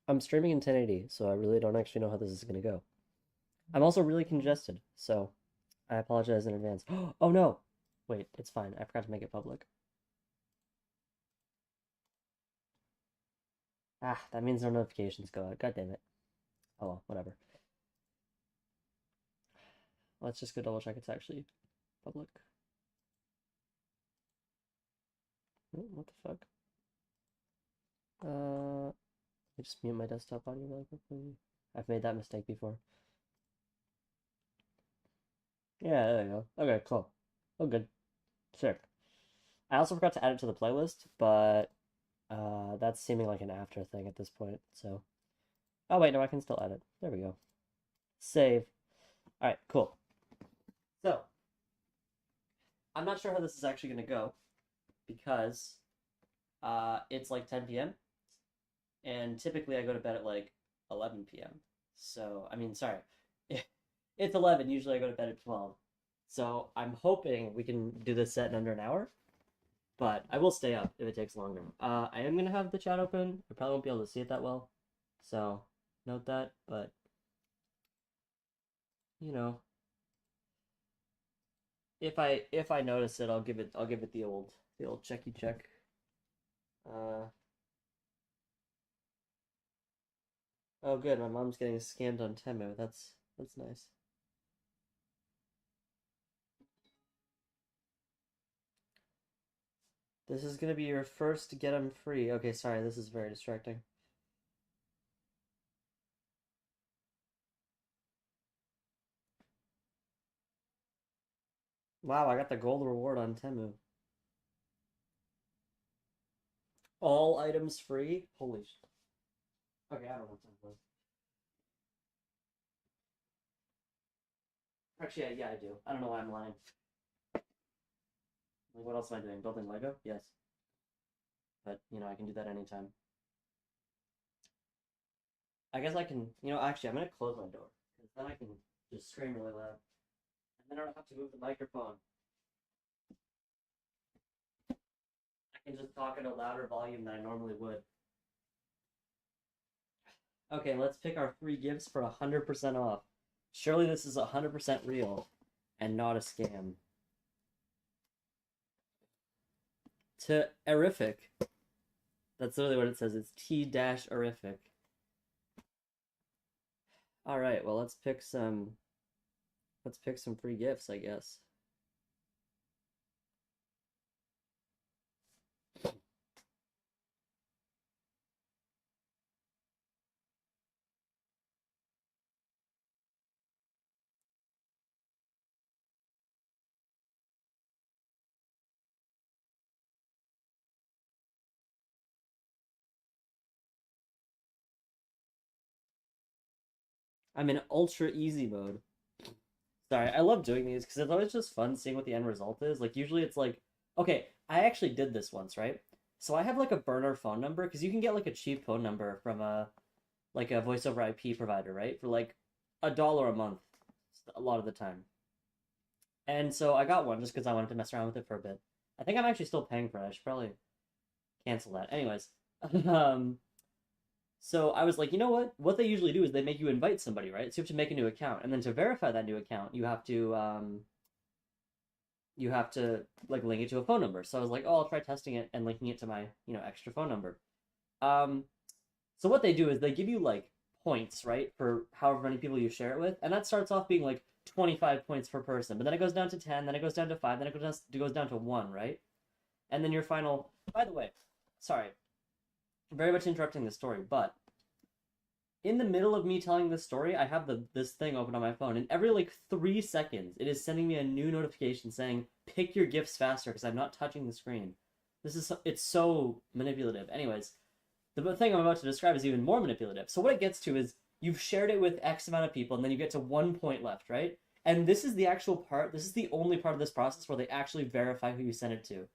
I'm streaming in 1080, so I really don't actually know how this is gonna go. I'm also really congested, so I apologize in advance. Oh no! Wait, it's fine. I forgot to make it public. Ah, that means no notifications go out. God damn it. Oh well, whatever. Let's just go double check it's actually public. Oh, what the fuck? Let me just mute my desktop audio really quickly. I've made that mistake before. Yeah, there you go. Okay, cool. Oh, good. Sick. I also forgot to add it to the playlist, but that's seeming like an after thing at this point, so. Oh wait, no, I can still edit. There we go. Save. All right, cool. So, I'm not sure how this is actually going to go because it's like 10 p.m. and typically I go to bed at like 11 p.m. So, I mean, sorry. It's 11. Usually I go to bed at 12. So, I'm hoping we can do this set in under an hour, but I will stay up if it takes longer. I am going to have the chat open. I probably won't be able to see it that well. So, note that, but you know, if I notice it, I'll give it the old checky check. Uh, oh good, my mom's getting scammed on Temu. That's nice. This is gonna be your first get 'em free. Okay, sorry, this is very distracting. Wow, I got the gold reward on Temu. All items free? Holy sh. Okay, I don't have time for this. Actually, yeah, I do. I don't know why I'm lying. Like, what else am I doing? Building Lego? Yes. But, I can do that anytime. I guess I can, actually, I'm gonna close my door. Because then I can just scream really loud. And then I don't have to move the microphone. I can just talk at a louder volume than I normally would. Okay, let's pick our free gifts for 100% off. Surely this is 100% real and not a scam. To Erific. That's literally what it says. It's T-Erific. All right, well, let's pick some free gifts, I guess. I'm in ultra easy mode. Sorry, I love doing these because it's always just fun seeing what the end result is. Like usually it's like, okay, I actually did this once, right? So I have like a burner phone number because you can get like a cheap phone number from a voice over IP provider, right? For like $1 a month a lot of the time. And so I got one just because I wanted to mess around with it for a bit. I think I'm actually still paying for it. I should probably cancel that. Anyways, um, so I was like, you know what? What they usually do is they make you invite somebody, right? So you have to make a new account, and then to verify that new account, you have to like link it to a phone number. So I was like, oh, I'll try testing it and linking it to my extra phone number. Um, so what they do is they give you like points, right, for however many people you share it with, and that starts off being like 25 points per person, but then it goes down to 10, then it goes down to 5, then it goes down to 1, right? And then your final. By the way, sorry, very much interrupting the story, but in the middle of me telling this story, I have this thing open on my phone, and every like 3 seconds, it is sending me a new notification saying, "Pick your gifts faster," because I'm not touching the screen. It's so manipulative. Anyways, the thing I'm about to describe is even more manipulative. So what it gets to is you've shared it with X amount of people, and then you get to 1 point left, right? And this is the actual part. This is the only part of this process where they actually verify who you sent it to.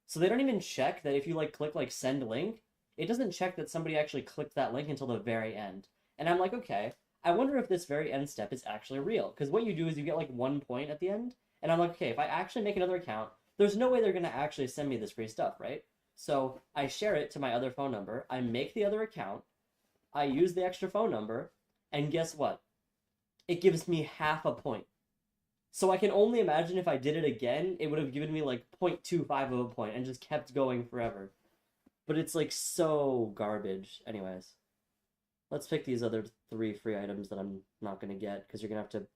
So they don't even check that if you like click like send link, it doesn't check that somebody actually clicked that link until the very end. And I'm like, okay, I wonder if this very end step is actually real. Because what you do is you get like 1 point at the end, and I'm like, okay, if I actually make another account, there's no way they're gonna actually send me this free stuff, right? So I share it to my other phone number. I make the other account. I use the extra phone number, and guess what? It gives me half a point. So I can only imagine if I did it again, it would have given me like 0.25 of a point and just kept going forever. But it's like so garbage. Anyways, let's pick these other 3 free items that I'm not gonna get because you're gonna have to.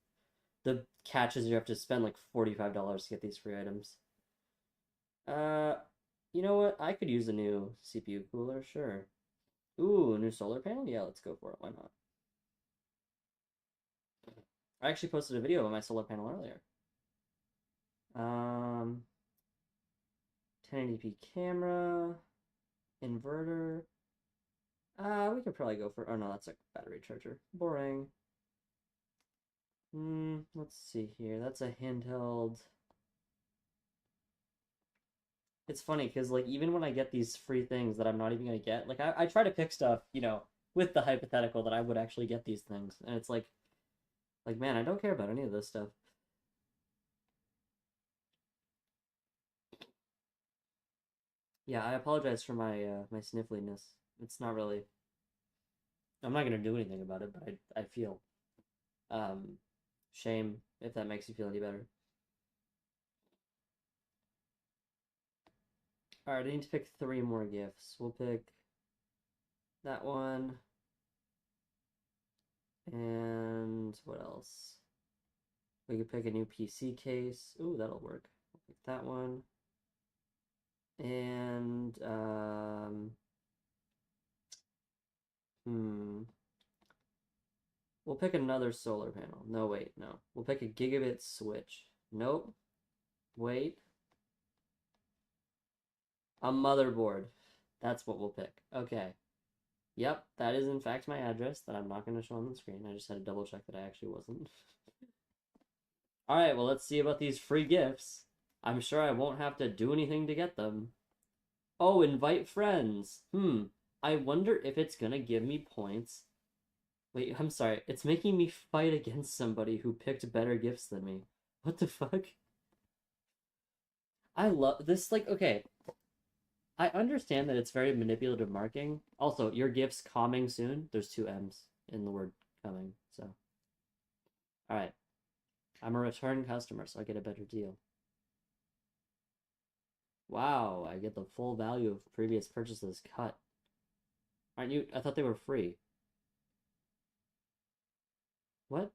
The catch is you have to spend like $45 to get these free items. Uh, you know what? I could use a new CPU cooler, sure. Ooh, a new solar panel? Yeah, let's go for it. Why not? I actually posted a video of my solar panel earlier. 1080p camera, inverter. We could probably go for. Oh no, that's a battery charger. Boring. Let's see here. That's a handheld. It's funny because like even when I get these free things that I'm not even gonna get, like I try to pick stuff, with the hypothetical that I would actually get these things, and it's like man, I don't care about any of this stuff. Yeah, I apologize for my sniffliness. It's not really. I'm not gonna do anything about it, but I feel um shame if that makes you feel any better. All right, I need to pick 3 more gifts. We'll pick that one. And what else? We could pick a new PC case. Ooh, that'll work. We'll pick that one. And we'll pick another solar panel. No, wait, no. We'll pick a gigabit switch. Nope. Wait. A motherboard. That's what we'll pick. Okay. Yep, that is in fact my address that I'm not going to show on the screen. I just had to double check that I actually wasn't. Alright, well, let's see about these free gifts. I'm sure I won't have to do anything to get them. Oh, invite friends. I wonder if it's gonna give me points. Wait, I'm sorry. It's making me fight against somebody who picked better gifts than me. What the fuck? I love this, like, okay. I understand that it's very manipulative marketing. Also, your gift's coming soon. There's 2 M's in the word coming, so. Alright. I'm a return customer, so I get a better deal. Wow, I get the full value of previous purchases cut. Aren't you? I thought they were free. What?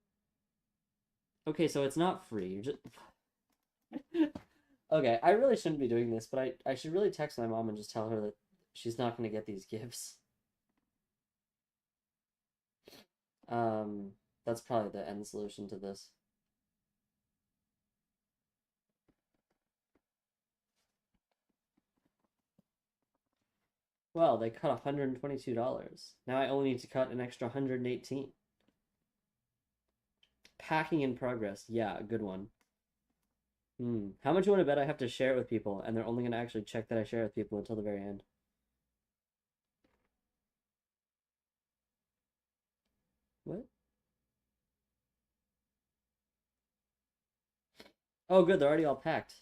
Okay, so it's not free. You're just. Okay, I really shouldn't be doing this, but I should really text my mom and just tell her that she's not going to get these gifts. That's probably the end solution to this. Well, they cut $122. Now I only need to cut an extra 118. Packing in progress. Yeah, good one. How much you want to bet I have to share it with people, and they're only going to actually check that I share it with people until the very end? What? Oh, good, they're already all packed.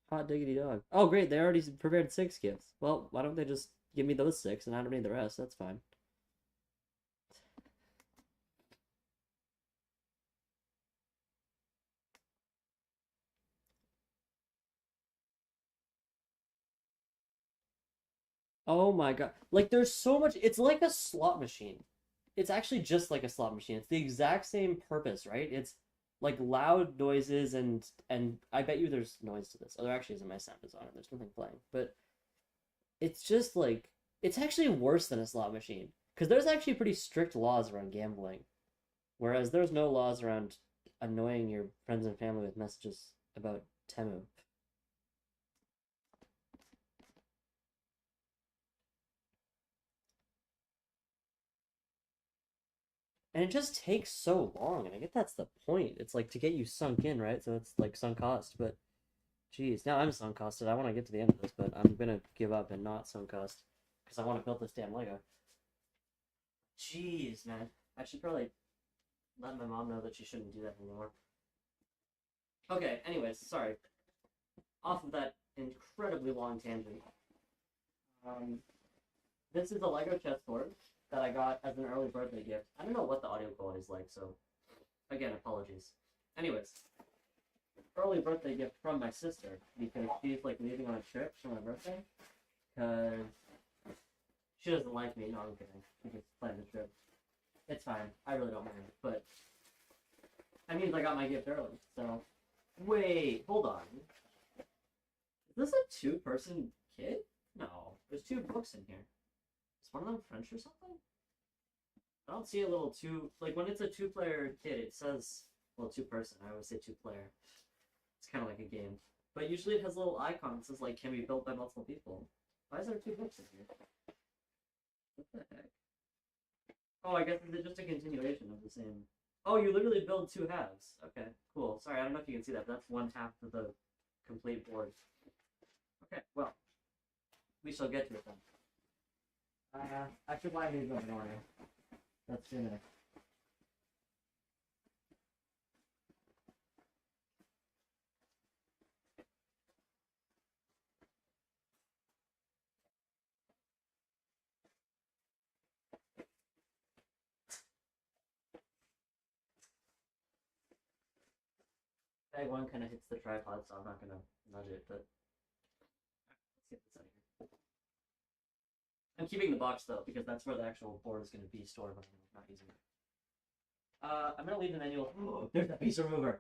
Hot diggity dog. Oh, great, they already prepared 6 gifts. Well, why don't they just give me those 6, and I don't need the rest? That's fine. Oh my god. Like, there's so much. It's like a slot machine. It's actually just like a slot machine. It's the exact same purpose, right? It's like loud noises and I bet you there's noise to this. Oh, there actually isn't. My sound is on and there's nothing playing. But it's just like it's actually worse than a slot machine because there's actually pretty strict laws around gambling, whereas there's no laws around annoying your friends and family with messages about Temu. And it just takes so long, and I get that's the point. It's like to get you sunk in, right? So it's like sunk cost, but geez, now I'm sunk costed. I want to get to the end of this, but I'm gonna give up and not sunk cost because I want to build this damn Lego. Jeez, man, I should probably let my mom know that she shouldn't do that anymore. Okay, anyways, sorry. Off of that incredibly long tangent. Um, this is a Lego chessboard. that I got as an early birthday gift. I don't know what the audio quality is like, so again, apologies. Anyways, early birthday gift from my sister because she's like leaving on a trip for my birthday. Because she doesn't like me. No, I'm kidding. She just planned the trip. It's fine. I really don't mind. But that means I got my gift early. So wait, hold on. Is this a two-person kit? No, there's 2 books in here. Is one of them French or something? I don't see a little two. Like when it's a 2-player kit, it says, well, 2-person. I always say 2-player. It's kind of like a game. But usually it has a little icon that says like can be built by multiple people. Why is there 2 books in here? What the heck? Oh, I guess it's just a continuation of the same. Oh, you literally build 2 halves. Okay, cool. Sorry, I don't know if you can see that, but that's 1 half of the complete board. Okay, well, we shall get to it then. I should line these up in order. That's next. Bag 1 kind of hits the tripod, so I'm not gonna nudge it, but let's get this out of here. I'm keeping the box though, because that's where the actual board is gonna be stored when I'm not using it. I'm gonna leave the manual. Oh, there's that piece remover.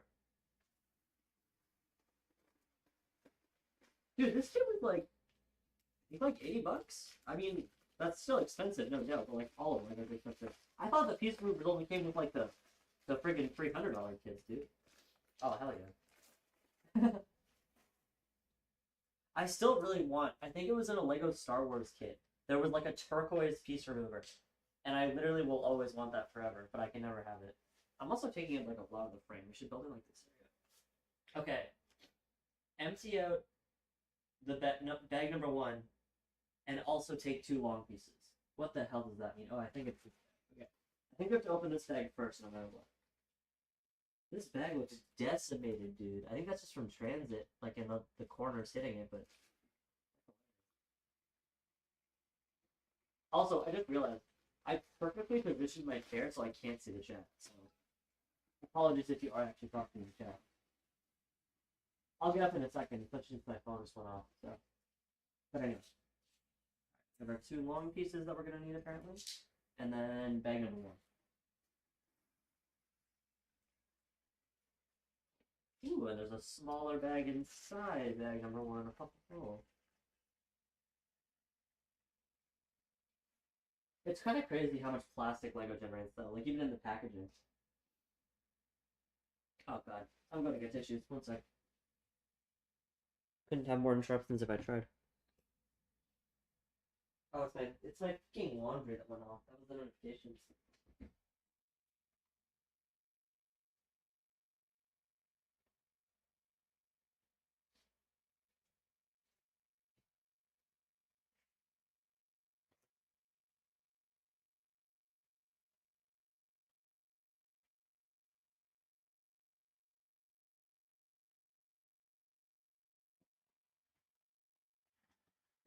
Dude, this kit was like, $80. I mean, that's still expensive, no doubt, but like all of them are expensive. I thought the piece removers only came with like the friggin' $300 kits, dude. Oh hell yeah. I still really want. I think it was in a Lego Star Wars kit. There was like a turquoise piece remover, and I literally will always want that forever, but I can never have it. I'm also taking it like a lot of the frame. We should build it like this area. Okay. Empty out the bag number 1, and also take 2 long pieces. What the hell does that mean? Oh, I think it's okay. I think we have to open this bag first, no matter what. This bag looks decimated, dude. I think that's just from transit, like in the corners hitting it, but... Also, I just realized, I perfectly positioned my chair so I can't see the chat, so... Apologies if you are actually talking in the chat. I'll get up in a second, especially since my phone just went off, so... But anyway. There are 2 long pieces that we're going to need, apparently. And then bag number 1. Ooh, and there's a smaller bag inside bag number 1, a purple roll. It's kind of crazy how much plastic Lego generates, though, like even in the packaging. Oh god, I'm gonna get tissues. 1 sec. Couldn't have more interruptions if I tried. Oh, it's my fucking laundry that went off. That was the notifications.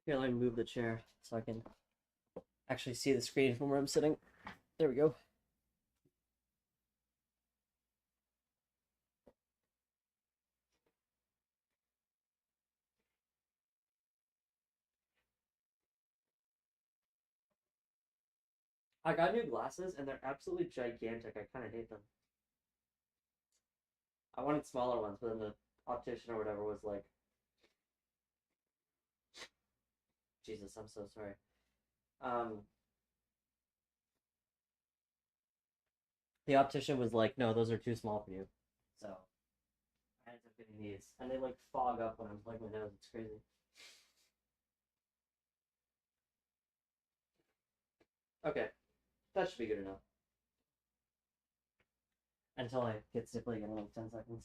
Here, let me move the chair so I can actually see the screen from where I'm sitting. There we go. I got new glasses and they're absolutely gigantic. I kind of hate them. I wanted smaller ones, but then the optician or whatever was like, Jesus, I'm so sorry. The optician was like, no, those are too small for you. So I ended up getting these. And they like fog up when I'm plugging my nose. It's crazy. Okay. That should be good enough. Until I get stippling in like 10 seconds.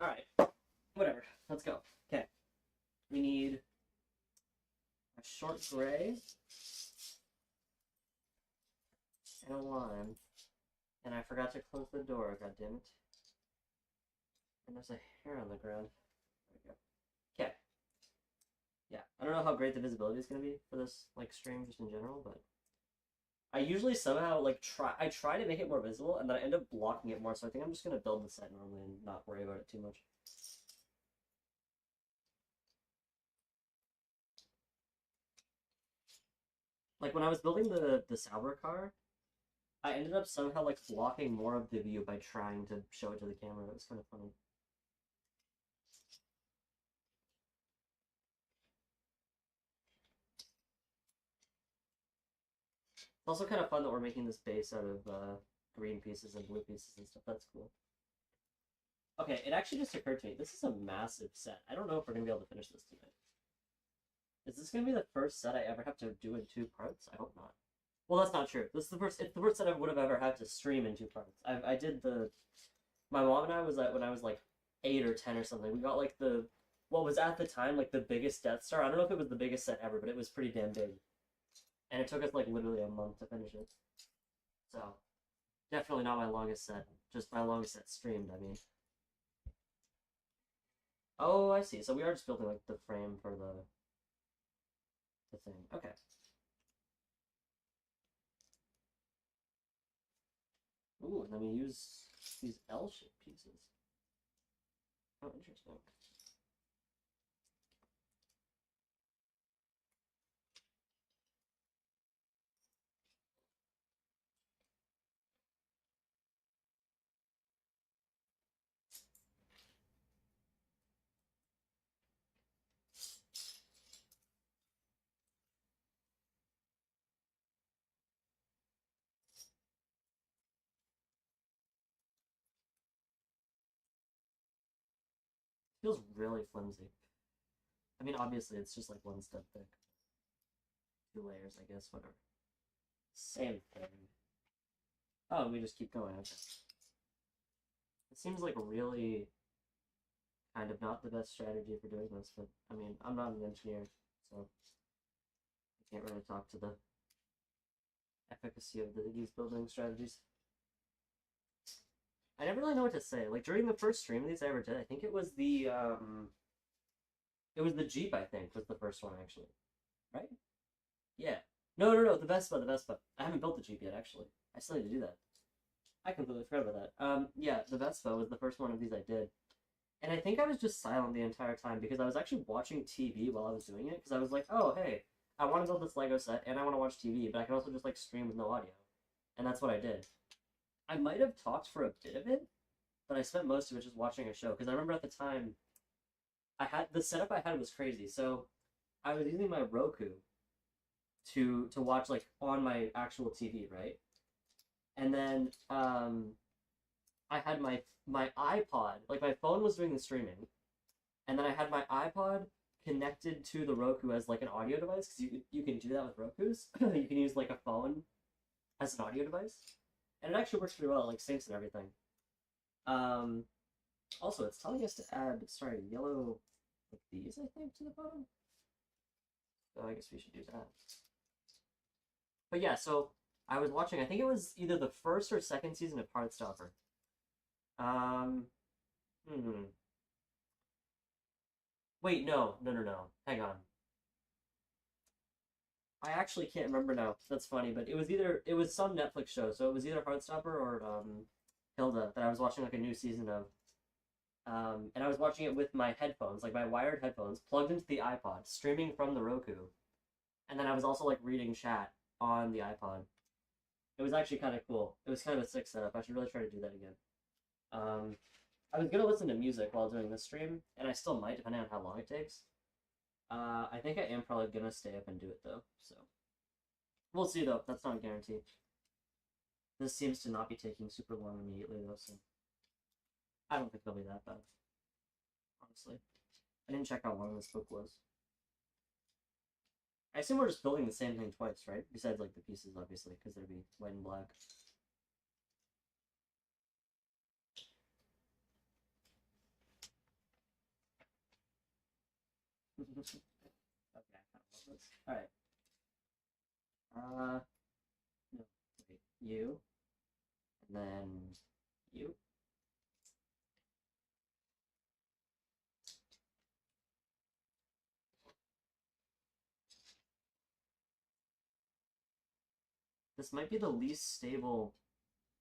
Alright. Whatever. Let's go. Okay. We need a short gray and a lime. And I forgot to close the door, goddammit. And there's a hair on the ground. There we go. Okay. Yeah. I don't know how great the visibility is gonna be for this like stream just in general, but I usually somehow like try to make it more visible, and then I end up blocking it more. So I think I'm just gonna build the set normally and not worry about it too much. Like when I was building the Sauber car, I ended up somehow like blocking more of the view by trying to show it to the camera. It was kind of funny. It's also kind of fun that we're making this base out of green pieces and blue pieces and stuff. That's cool. Okay, it actually just occurred to me. This is a massive set. I don't know if we're gonna be able to finish this tonight. Is this gonna be the first set I ever have to do in 2 parts? I hope not. Well, that's not true. This is the first. It's the first set I would have ever had to stream in 2 parts. I did the. My mom and I was at when I was like 8 or 10 or something. We got like the what was at the time like the biggest Death Star. I don't know if it was the biggest set ever, but it was pretty damn big. And it took us like literally a month to finish it. So definitely not my longest set. Just my longest set streamed. I mean. Oh, I see. So we are just building like the frame for the thing. Okay. Ooh, and then we use these L-shaped pieces. Oh, interesting. Feels really flimsy. I mean, obviously, it's just like 1 step thick. 2 layers, I guess, whatever. Same thing. Oh, we just keep going, okay. It seems like really kind of not the best strategy for doing this, but I mean, I'm not an engineer, so I can't really talk to the efficacy of these building strategies. I never really know what to say. Like during the first stream of these I ever did, I think it was the Jeep, I think, was the first one actually. Right? Yeah. No, the Vespa, the Vespa. I haven't built the Jeep yet, actually. I still need to do that. I completely forgot about that. Yeah, the Vespa was the first one of these I did. And I think I was just silent the entire time because I was actually watching TV while I was doing it, because I was like, oh, hey, I want to build this Lego set and I want to watch TV, but I can also just like stream with no audio. And that's what I did. I might have talked for a bit of it, but I spent most of it just watching a show, because I remember at the time, the setup I had was crazy. So I was using my Roku to watch like on my actual TV, right? And then I had my iPod, like my phone was doing the streaming, and then I had my iPod connected to the Roku as like an audio device, because you can do that with Rokus. You can use like a phone as an audio device, and it actually works pretty well. It like syncs and everything. Also, it's telling us to add yellow like these, I think, to the bottom. So I guess we should do that. But yeah, so I was watching. I think it was either the first or second season of Heartstopper. Hmm. Wait, no. Hang on. I actually can't remember now. That's funny, but it was some Netflix show, so it was either Heartstopper or Hilda that I was watching like a new season of. And I was watching it with my headphones, like my wired headphones, plugged into the iPod, streaming from the Roku. And then I was also like reading chat on the iPod. It was actually kind of cool. It was kind of a sick setup. I should really try to do that again. I was gonna listen to music while doing this stream, and I still might, depending on how long it takes. I think I am probably gonna stay up and do it though, so we'll see though. That's not a guarantee. This seems to not be taking super long immediately though, so I don't think it'll be that bad. Honestly, I didn't check how long this book was. I assume we're just building the same thing twice, right? Besides like the pieces, obviously, because they'd be white and black. Okay, I kind of love this. All right. No, wait, you, and then you. This might be the least stable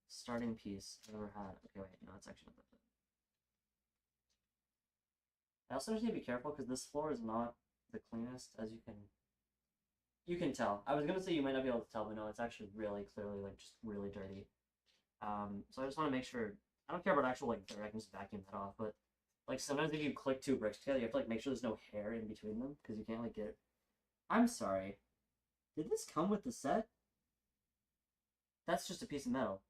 starting piece I've ever had. Okay, wait, no, it's actually not that bad. I also just need to be careful because this floor is not the cleanest, as you can tell. I was gonna say you might not be able to tell, but no, it's actually really clearly like just really dirty. So I just want to make sure. I don't care about actual like dirt. I can just vacuum that off, but like sometimes if you click two bricks together, you have to like make sure there's no hair in between them because you can't like get it. I'm sorry. Did this come with the set? That's just a piece of metal.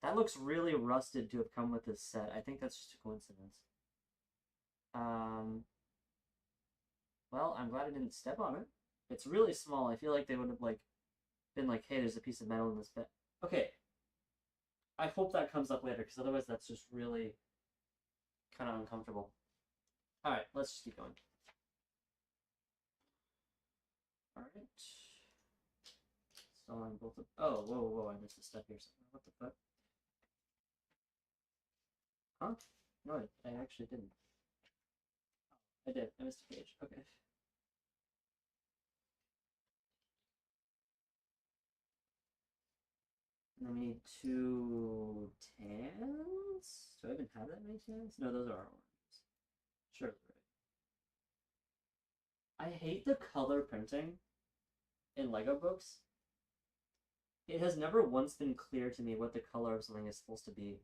That looks really rusted to have come with this set. I think that's just a coincidence. Well, I'm glad I didn't step on it. It's really small. I feel like they would have like been like, hey, there's a piece of metal in this bit. Okay. I hope that comes up later, because otherwise that's just really kind of uncomfortable. Alright, let's just keep going. Alright. Still on both of... Oh, whoa, I missed a step here somewhere. What the fuck? Huh? No, I actually didn't. I did. I missed a page. Okay. And then we need 2 tans? Do I even have that many tans? No, those are our oranges. Sure, right. I hate the color printing in Lego books. It has never once been clear to me what the color of something is supposed to be.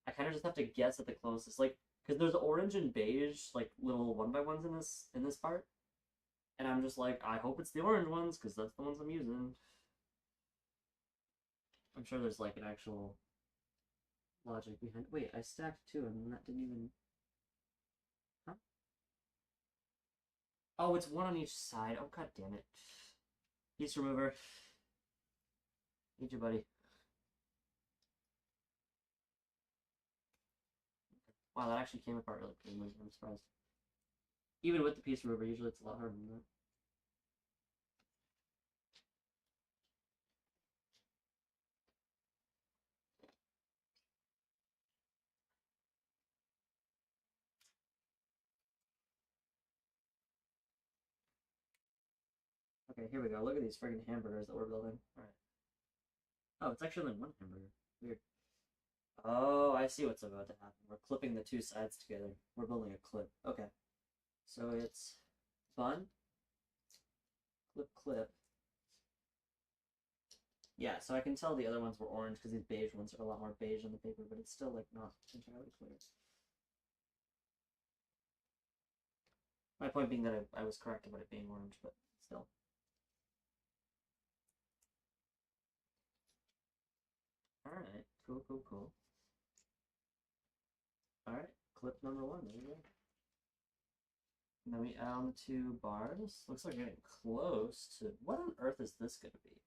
I kind of just have to guess at the closest, like, because there's orange and beige, like little 1x1s in this part, and I'm just like, I hope it's the orange ones because that's the ones I'm using. I'm sure there's like an actual logic behind. Wait, I stacked 2 and that didn't even. Huh? Oh, it's 1 on each side. Oh, god damn it! Piece remover. Need you, buddy. Wow, that actually came apart really cleanly. I'm surprised. Even with the piece remover, usually it's a lot harder than that. Okay, here we go. Look at these friggin' hamburgers that we're building. Alright. Oh, it's actually only 1 hamburger. Weird. Oh, I see what's about to happen. We're clipping the 2 sides together. We're building a clip. Okay. So it's bun, clip. Yeah, so I can tell the other ones were orange because these beige ones are a lot more beige on the paper, but it's still like not entirely clear. My point being that I was correct about it being orange, but still. Alright, cool. Alright, clip number 1, there you go. And then we add on the 2 bars. Looks like we're getting close to... What on earth is this going to be?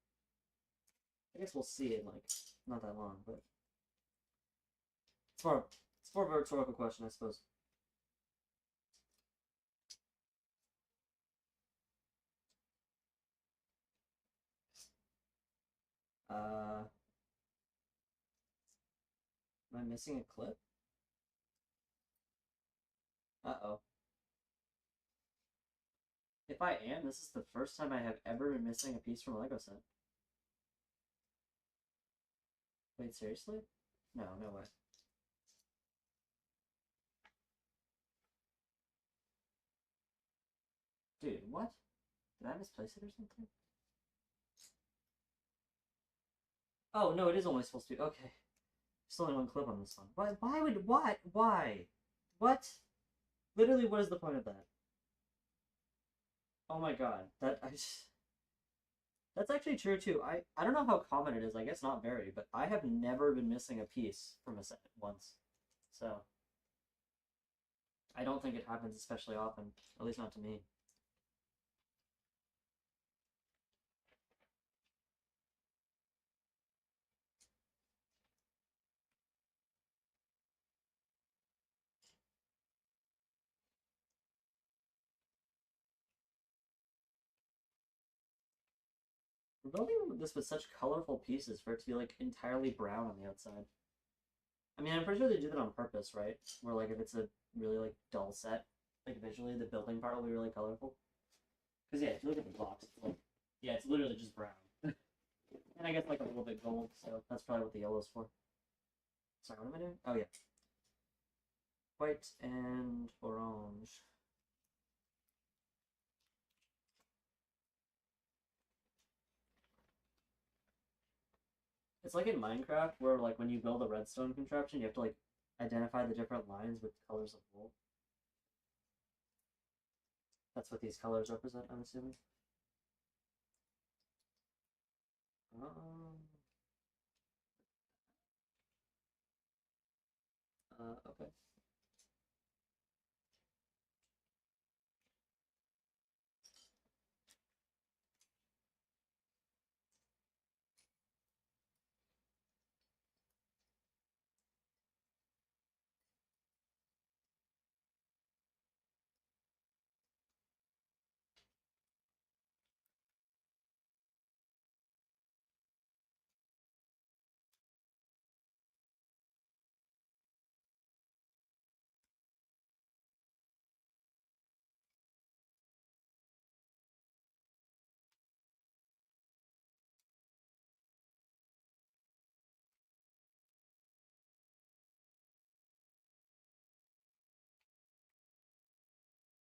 I guess we'll see in, like, not that long, but... It's more of a rhetorical question, I suppose. Am I missing a clip? Uh-oh. If I am, this is the first time I have ever been missing a piece from a Lego set. Wait, seriously? No way. Dude, what? Did I misplace it or something? Oh, no, it is only supposed to be... Okay. There's only 1 clip on this one. Why would... What? Why? What? Literally, what is the point of that? Oh my god. That's actually true, too. I don't know how common it is. I guess not very, but I have never been missing a piece from a set once. So... I don't think it happens especially often. At least not to me. We're building this with such colorful pieces for it to be like entirely brown on the outside. I mean, I'm pretty sure they do that on purpose, right? Where like if it's a really like dull set, like visually the building part will be really colorful. Because yeah, if you look at the box, it's like, yeah, it's literally just brown. And I guess like a little bit gold, so that's probably what the yellow's for. Sorry, what am I doing? Oh yeah. White and orange. It's like in Minecraft where like when you build a redstone contraption, you have to like identify the different lines with colors of wool. That's what these colors represent, I'm assuming. Um, okay.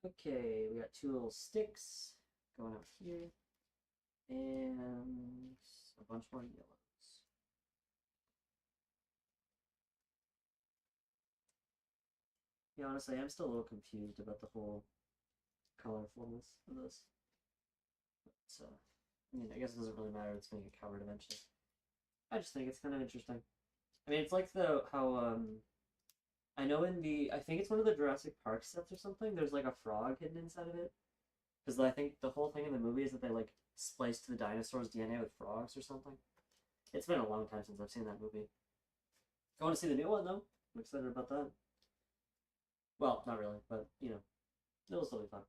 Okay, we got two little sticks going out here, and a bunch more yellows. Yeah, honestly, I'm still a little confused about the whole colorfulness of this. But, I mean, I guess it doesn't really matter. It's going to get covered eventually. I just think it's kind of interesting. I mean, it's like the how I know in the I think it's one of the Jurassic Park sets or something. There's like a frog hidden inside of it because I think the whole thing in the movie is that they like spliced the dinosaurs' DNA with frogs or something. It's been a long time since I've seen that movie. I want to see the new one though. I'm excited about that. Well, not really, but you know, it'll still be fun.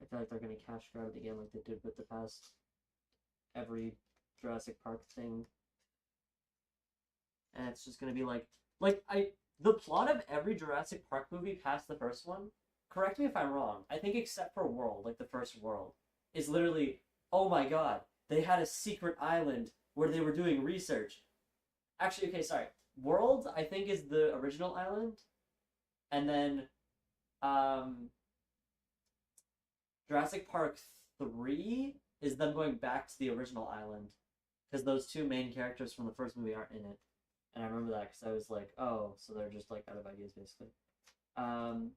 I feel like they're gonna cash grab it again like they did with the past every Jurassic Park thing. And it's just gonna be like the plot of every Jurassic Park movie past the first one, correct me if I'm wrong, I think except for World, like the first World, is literally, oh my god, they had a secret island where they were doing research. Actually, okay, sorry. World, I think, is the original island, and then um Jurassic Park 3 is them going back to the original island because those two main characters from the first movie aren't in it. And I remember that because I was like, oh, so they're just like out of ideas basically. Um,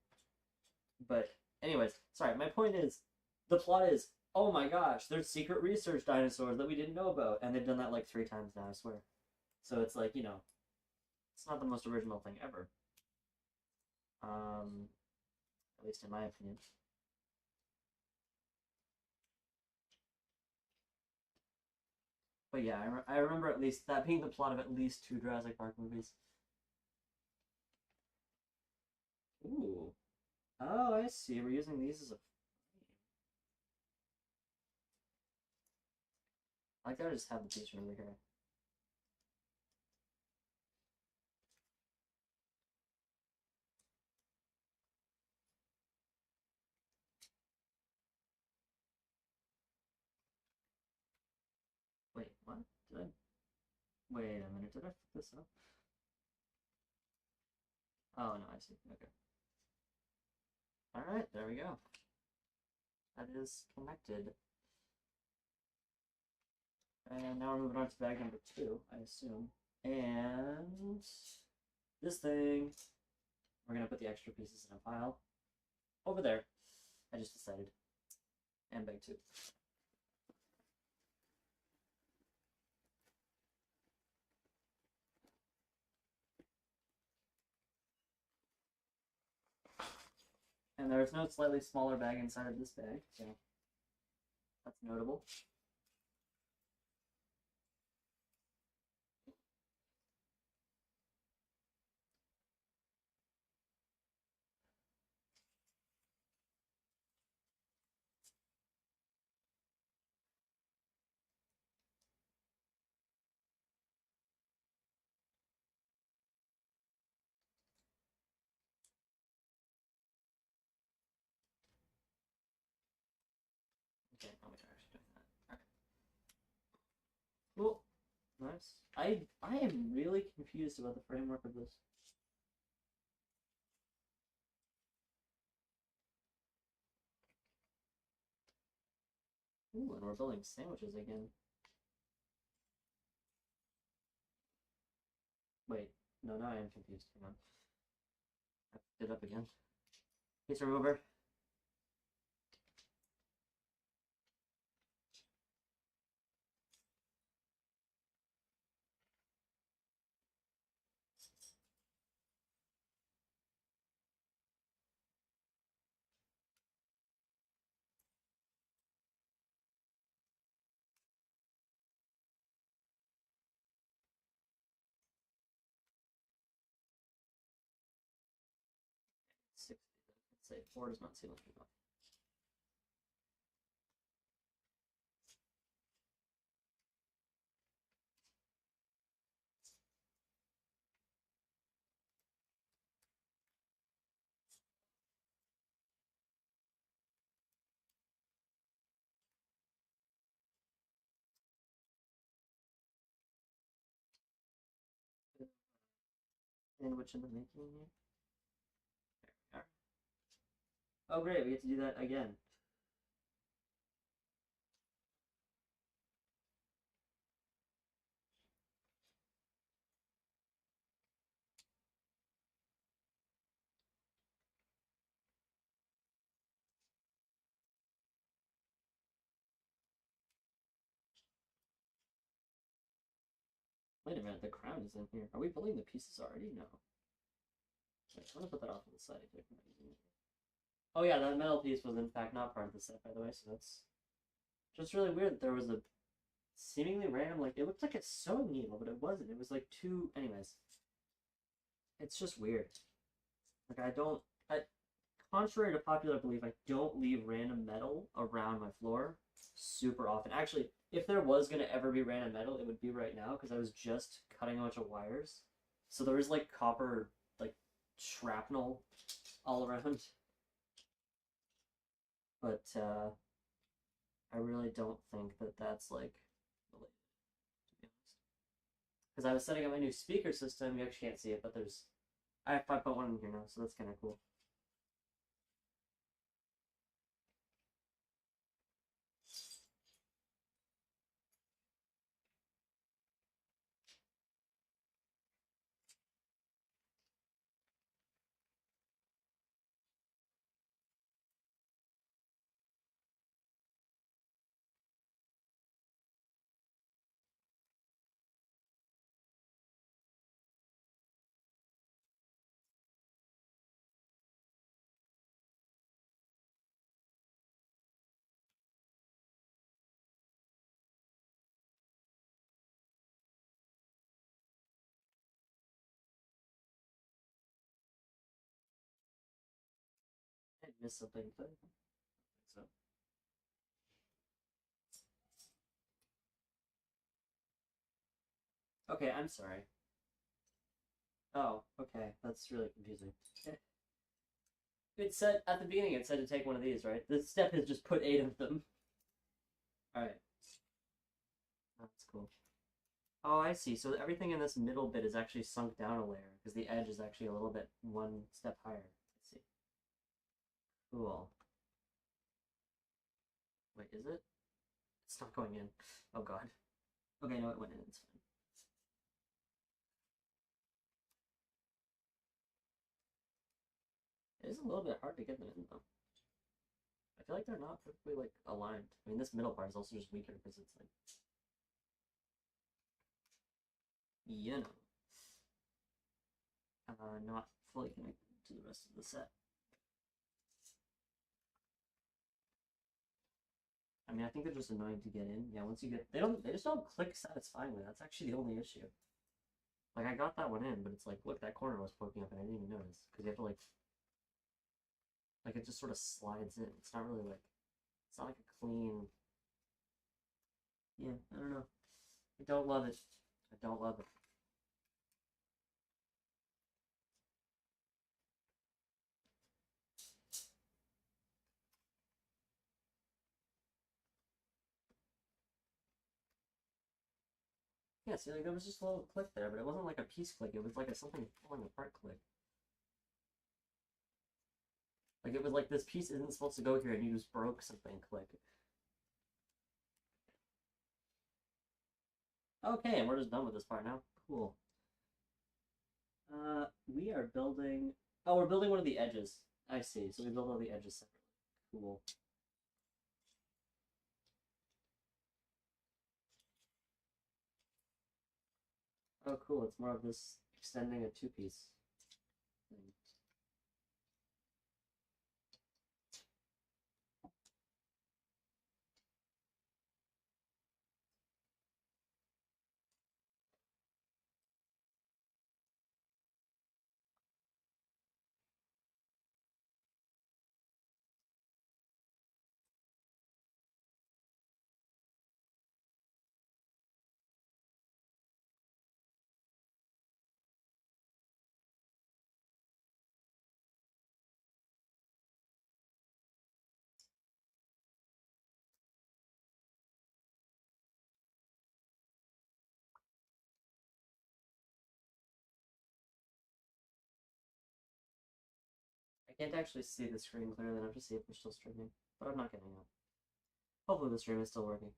but anyways, sorry. My point is, the plot is, oh my gosh, there's secret research dinosaurs that we didn't know about, and they've done that like 3 times now. I swear. So it's like it's not the most original thing ever. At least in my opinion. But yeah, I remember at least that being the plot of at least 2 Jurassic Park movies. Ooh. Oh, I see. We're using these as a. I gotta just have the piece over here. Wait, what? Did I? Wait a minute. Did I fuck this up? Oh no, I see. Okay. All right, there we go. That is connected. And now we're moving on to bag number 2, I assume. And this thing, we're gonna put the extra pieces in a pile over there. I just decided. And bag 2. And there's no slightly smaller bag inside of this bag, so that's notable. Okay, oh my gosh. Cool. Nice. I am really confused about the framework of this. Ooh, and we're building sandwiches again. Wait, no, now I am confused. Hang on. I picked it up again. Piece remover. Let's say 4 does not seem like enough. Sandwich in the making here. There we are. Oh great, we get to do that again. Wait a minute, the crown is in here. Are we building the pieces already? No. Wait, I'm gonna put that off to the side. Oh yeah, that metal piece was in fact not part of the set, by the way, so that's just really weird that there was a seemingly random, like, it looked like a sewing needle, but it wasn't. It was like two, anyways. It's just weird. Like, contrary to popular belief, I don't leave random metal around my floor super often. Actually, if there was going to ever be random metal, it would be right now because I was just cutting a bunch of wires. So there was like copper, like shrapnel all around. But I really don't think that that's like related, to be honest. Because I was setting up my new speaker system. You actually can't see it, but I have 5.1 in here now, so that's kind of cool. I missed something, but I don't think so. Okay, I'm sorry. Oh, okay. That's really confusing. It said at the beginning, it said to take one of these, right? The step has just put 8 of them. Alright. That's cool. Oh, I see. So everything in this middle bit is actually sunk down a layer because the edge is actually a little bit one step higher. Let's see. Cool. Wait, is it? It's not going in. Oh god. Okay, no, it went in. It's fine. It is a little bit hard to get them in, though. I feel like they're not perfectly, like, aligned. I mean, this middle part is also just weaker because it's, like... You know. Not fully connected to the rest of the set. I mean, I think they're just annoying to get in. Yeah, once you get... They just don't click satisfyingly. That's actually the only issue. Like, I got that one in, but it's like, look, that corner was poking up and I didn't even notice. Because you have to, like, it just sort of slides in. It's not really, like... It's not like a clean... Yeah, I don't know. I don't love it. I don't love it. Yeah, see, like there was just a little click there, but it wasn't like a piece click. It was like a something falling apart click. Like it was like this piece isn't supposed to go here, and you just broke something click. Okay, and we're just done with this part now. Cool. We are building. Oh, we're building one of the edges. I see. So we build all the edges separately. Cool. Oh, cool. It's more of this extending a two-piece thing. I can't actually see the screen clearly enough to see if we're still streaming, but I'm not getting out. Hopefully the stream is still working.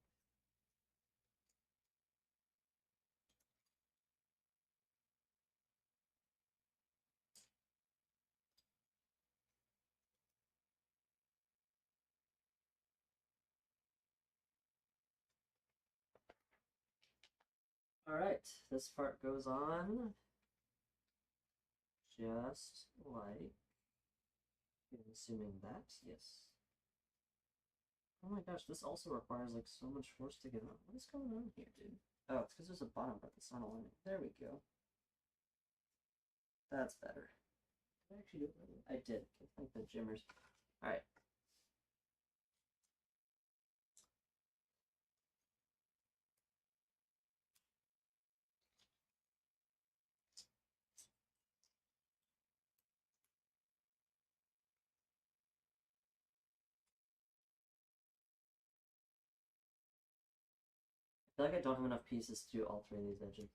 Alright, this part goes on just like, I'm assuming that, yes. Oh my gosh, this also requires like so much force to get on. What is going on here, dude? Oh, it's because there's a bottom part that's not aligning. There we go. That's better. Did I actually do it right? I did. Thank the gymmers. Alright. I feel like I don't have enough pieces to do all three of these edges.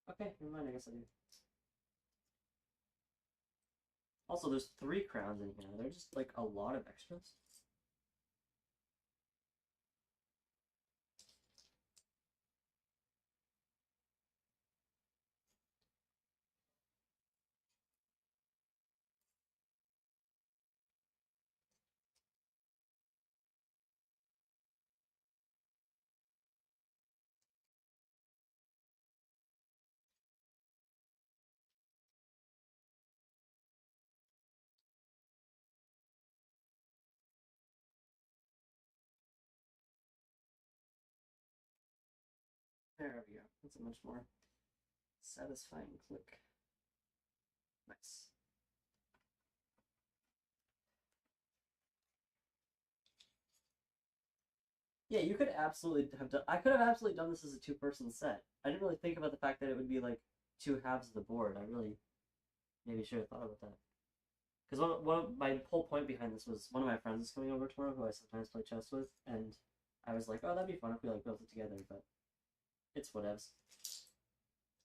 Okay, never mind, I guess I do. Also, there's 3 crowns in here. They're just like a lot of extras. There we go. That's a much more satisfying click. Nice. Yeah, you could absolutely have done. I could have absolutely done this as a two-person set. I didn't really think about the fact that it would be like 2 halves of the board. I really maybe should have thought about that. Because my whole point behind this was one of my friends is coming over tomorrow who I sometimes play chess with, and I was like, oh, that'd be fun if we like built it together, but it's whatevs.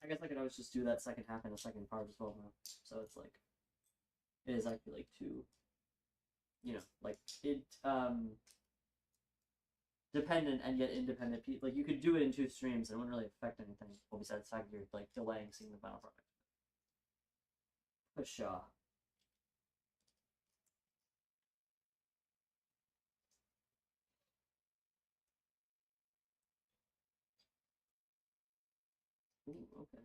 I guess I could always just do that second half in a second part as well now. So it's like, it is actually like 2, like it dependent and yet independent. Like you could do it in 2 streams and it wouldn't really affect anything. Well, besides the fact you're like delaying seeing the final product. Pshaw. Ooh, okay.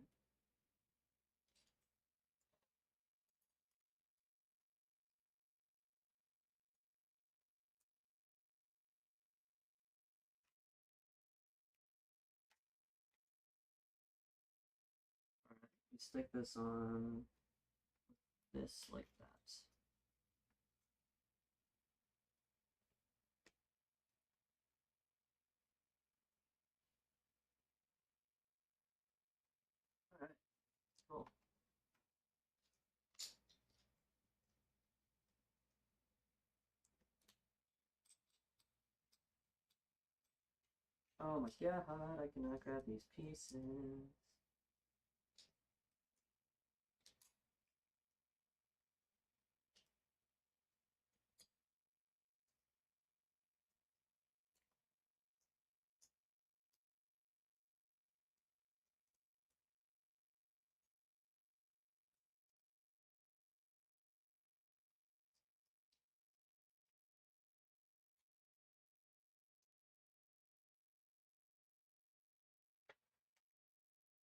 Alright, we stick this on this like that. Alright, cool. Oh my god, I cannot grab these pieces.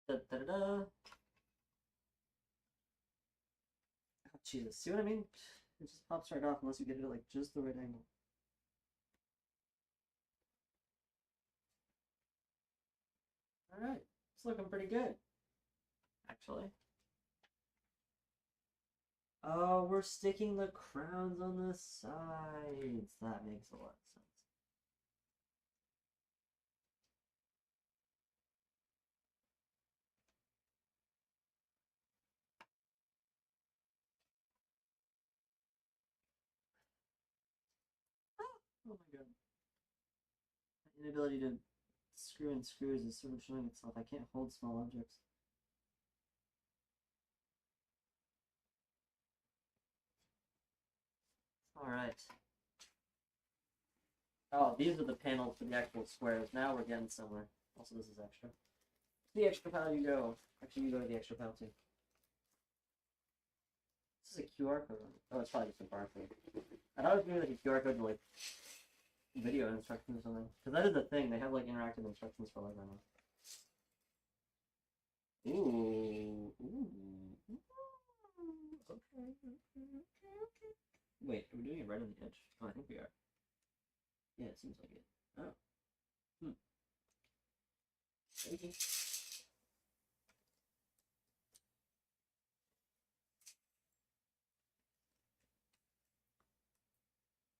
Da, da, da, da. Oh, Jesus, see what I mean? It just pops right off unless you get it at like just the right angle. Alright, it's looking pretty good, actually. Oh, we're sticking the crowns on the sides. That makes a lot of sense. Oh my god. My inability to screw in screws is sort of showing itself. I can't hold small objects. Alright. Oh, these are the panels for the actual squares. Now we're getting somewhere. Also, this is extra. The extra pile you go. Actually, you go to the extra pile too. This is a QR code. Oh, it's probably just a barcode. I thought it was going to be like a QR code to like video instructions or something. Because that is the thing. They have like interactive instructions for Lego now. Ooh. Ooh. Okay. Wait, are we doing it right on the edge? Oh, I think we are. Yeah, it seems like it. Oh. Okay.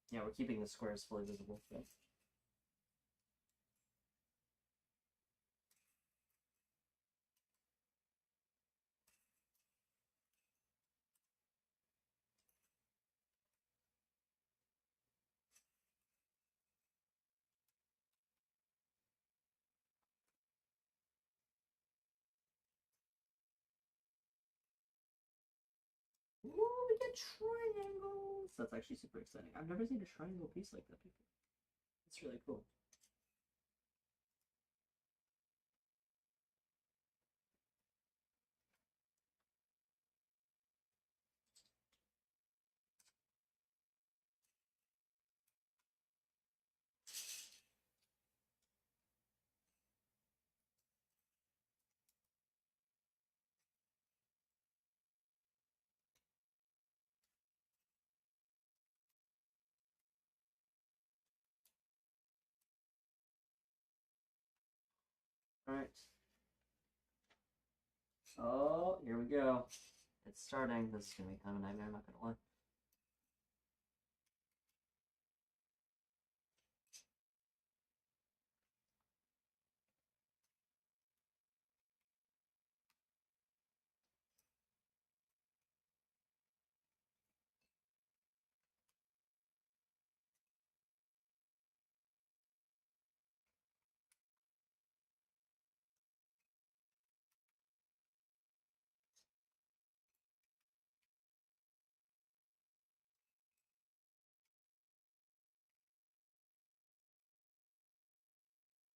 Yeah, we're keeping the squares fully visible. Yeah. Ooh, we get triangles! That's actually super exciting. I've never seen a triangle piece like that before. It's really cool. Alright. Oh, here we go. It's starting. This is gonna be kind of a nightmare, I'm not gonna lie.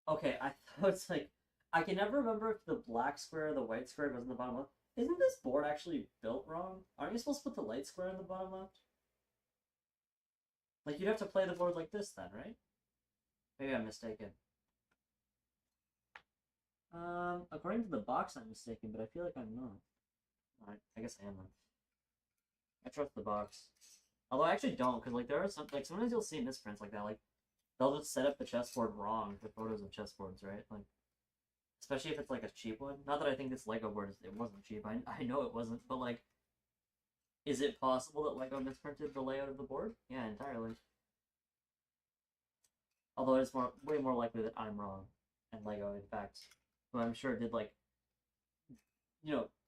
Okay, I thought it's like I can never remember if the black square or the white square goes in the bottom left. Isn't this board actually built wrong? Aren't you supposed to put the light square in the bottom left? Like you'd have to play the board like this then, right? Maybe I'm mistaken. According to the box, I'm mistaken, but I feel like I'm not. I guess I am then. I trust the box. Although I actually don't, because like there are some like sometimes you'll see misprints like that. Like they'll just set up the chessboard wrong for photos of chessboards, right? Like especially if it's like a cheap one. Not that I think this Lego board it wasn't cheap. I know it wasn't, but like, is it possible that Lego misprinted the layout of the board? Yeah, entirely. Although it's way more likely that I'm wrong, and Lego, in fact, who I'm sure did like,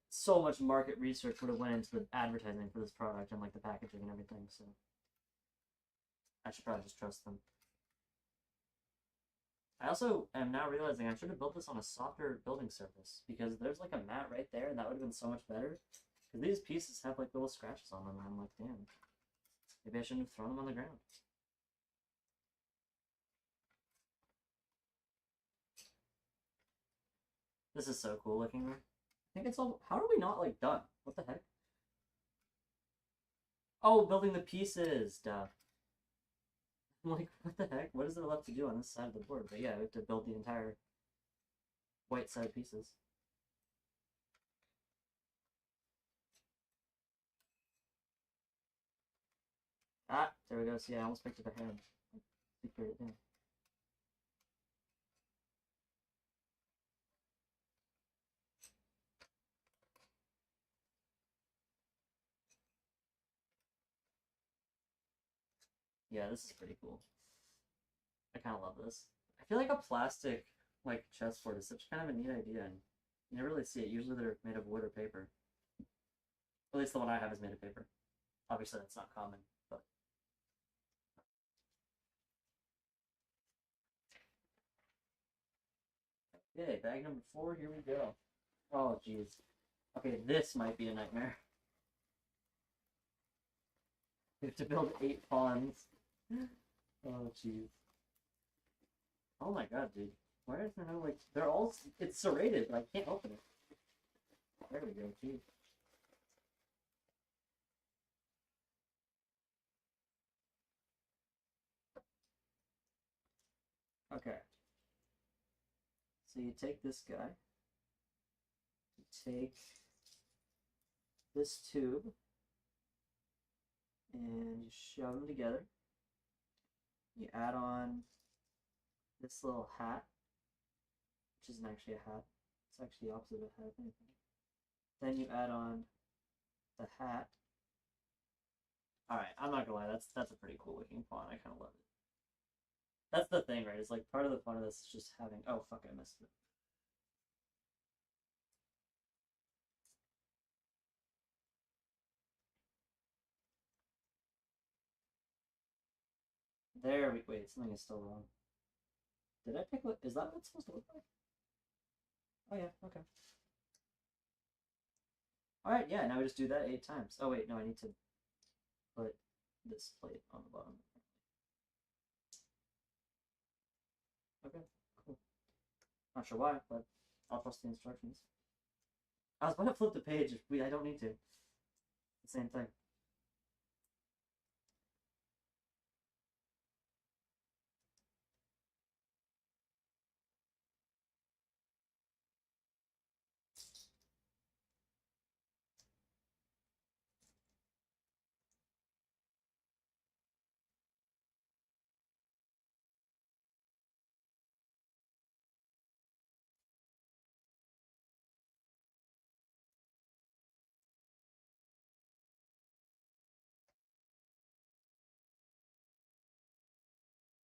so much market research would have went into the advertising for this product and like the packaging and everything. So I should probably just trust them. I also am now realizing I should have built this on a softer building surface because there's like a mat right there, and that would have been so much better. Because these pieces have like little scratches on them, and I'm like, damn, maybe I shouldn't have thrown them on the ground. This is so cool looking. I think it's all. How are we not like done? What the heck? Oh, building the pieces. Duh. I'm like, what the heck? What is there left to do on this side of the board? But yeah, we have to build the entire white side pieces. Ah, there we go. See, I almost picked up a hand. Secured it down. Yeah, this is pretty cool. I kind of love this. I feel like a plastic like chessboard is such kind of a neat idea, and you never really see it. Usually they're made of wood or paper. At least the one I have is made of paper. Obviously, that's not common, but okay, bag number 4. Here we go. Oh, jeez. Okay, this might be a nightmare. We have to build 8 pawns. Oh, jeez. Oh my god, dude. Why is there no, like, they're all, it's serrated, but I can't open it. There we go, jeez. Okay. So you take this guy, you take this tube, and you shove them together. You add on this little hat, which isn't actually a hat. It's actually the opposite of a hat. Then you add on the hat. All right, I'm not gonna lie, that's a pretty cool looking pawn. I kind of love it. That's the thing, right? It's like part of the fun of this is just having. Oh fuck, I missed it. There we wait. Something is still wrong. Did I pick what? Is that what it's supposed to look like? Oh yeah. Okay. All right. Yeah. Now we just do that 8 times. Oh wait, no, I need to put this plate on the bottom. Okay. Cool. Not sure why, but I'll trust the instructions. I was about to flip the page. I don't need to. The same thing.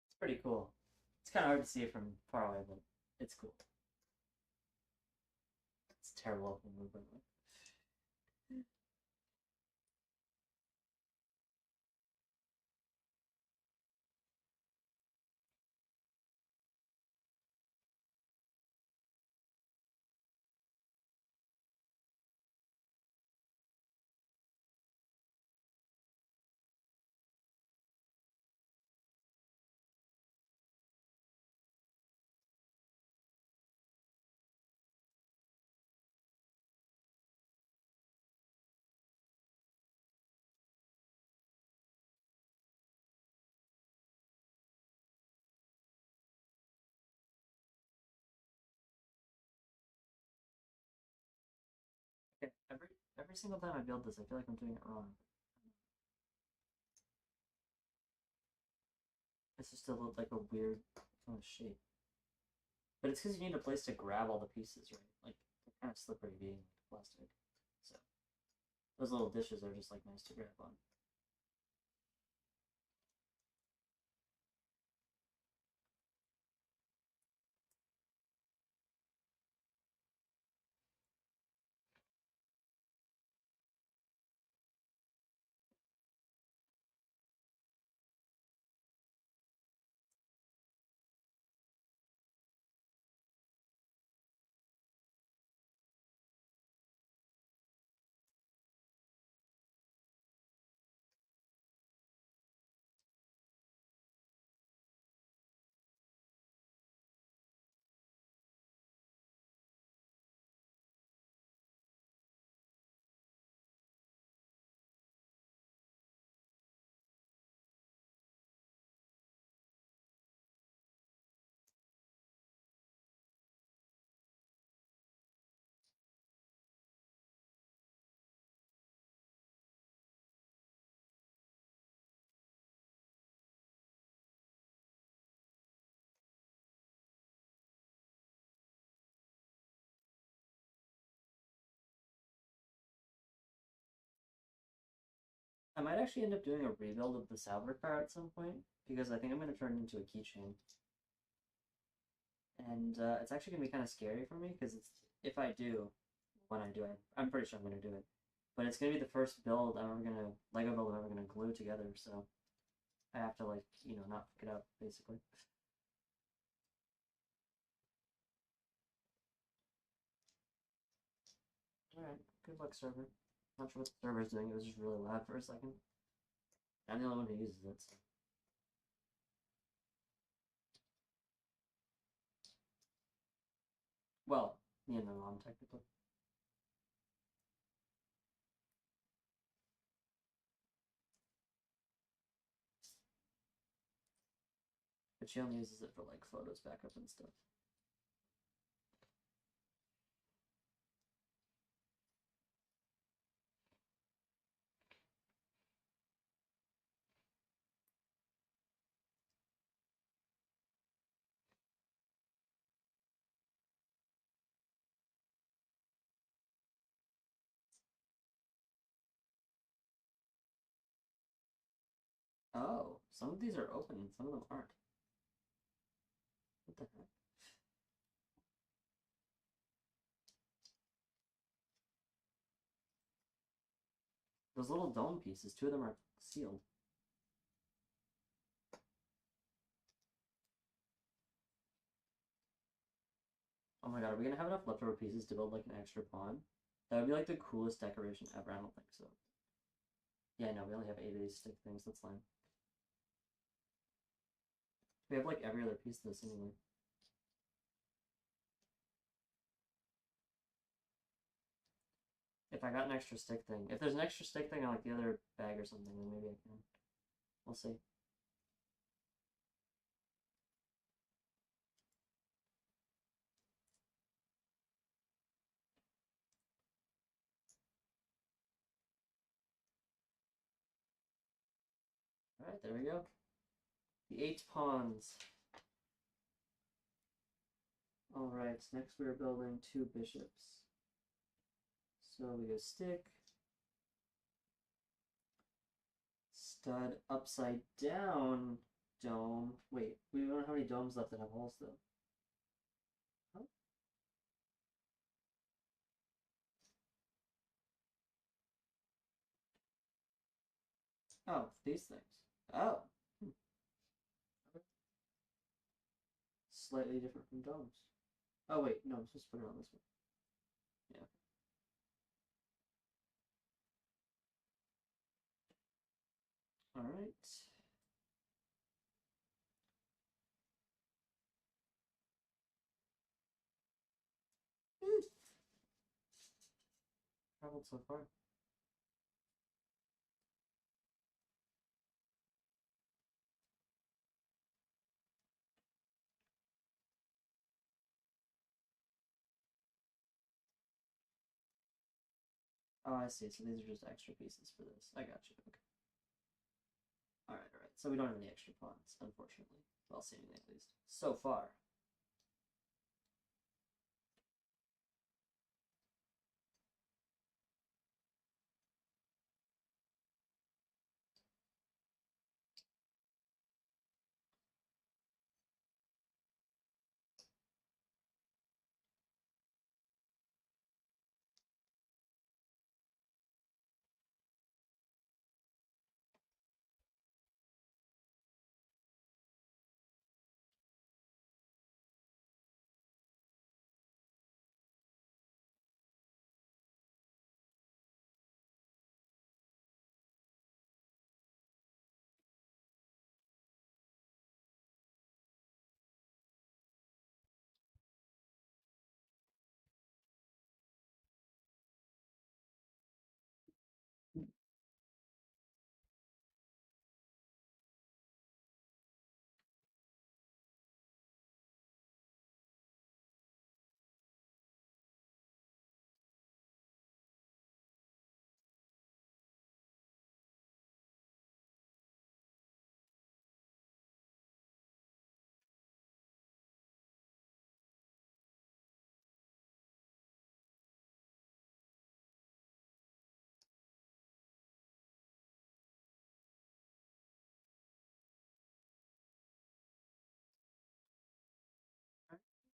It's pretty cool. It's kind of hard to see it from far away, but it's cool. It's terrible open movement. Okay, every single time I build this, I feel like I'm doing it wrong. It's just a little like a weird kind of shape. But it's because you need a place to grab all the pieces, right? Like they're kind of slippery being plastic. So those little dishes are just like nice to grab on. I might actually end up doing a rebuild of the Salver car at some point because I think I'm going to turn it into a keychain. And it's actually going to be kind of scary for me because it's if I do, when I do it, I'm pretty sure I'm going to do it. But it's going to be the first build I'm ever going to, Lego build I'm ever going to glue together, so I have to, like, you know, not fuck it up, basically. Alright, good luck, server. Not sure what the server's doing, it was just really loud for a second. I'm the only one who uses it, so. Well, me and my mom, technically. But she only uses it for, like, photos backup and stuff. Oh, some of these are open and some of them aren't. What the heck? Those little dome pieces, two of them are sealed. Oh my god, are we gonna have enough leftover pieces to build like an extra pawn? That would be like the coolest decoration ever. I don't think so. Yeah, no, we only have 8 of these stick things. That's fine. We have like every other piece of this anyway. If I got an extra stick thing. If there's an extra stick thing on like the other bag or something, then maybe I can. We'll see. Alright, there we go. The 8 pawns. Alright, next we're building 2 bishops. So we go stick, stud, upside down dome. Wait, we don't know how many domes left that have holes though. Huh? Oh, these things. Oh. Slightly different from domes. Oh wait, no, I'm supposed to put it on this one. Yeah. Alright. Traveled so far. Oh, I see. So these are just extra pieces for this. I got you. Okay. Alright, alright. So we don't have any extra pawns, unfortunately. Well, seemingly at least. So far.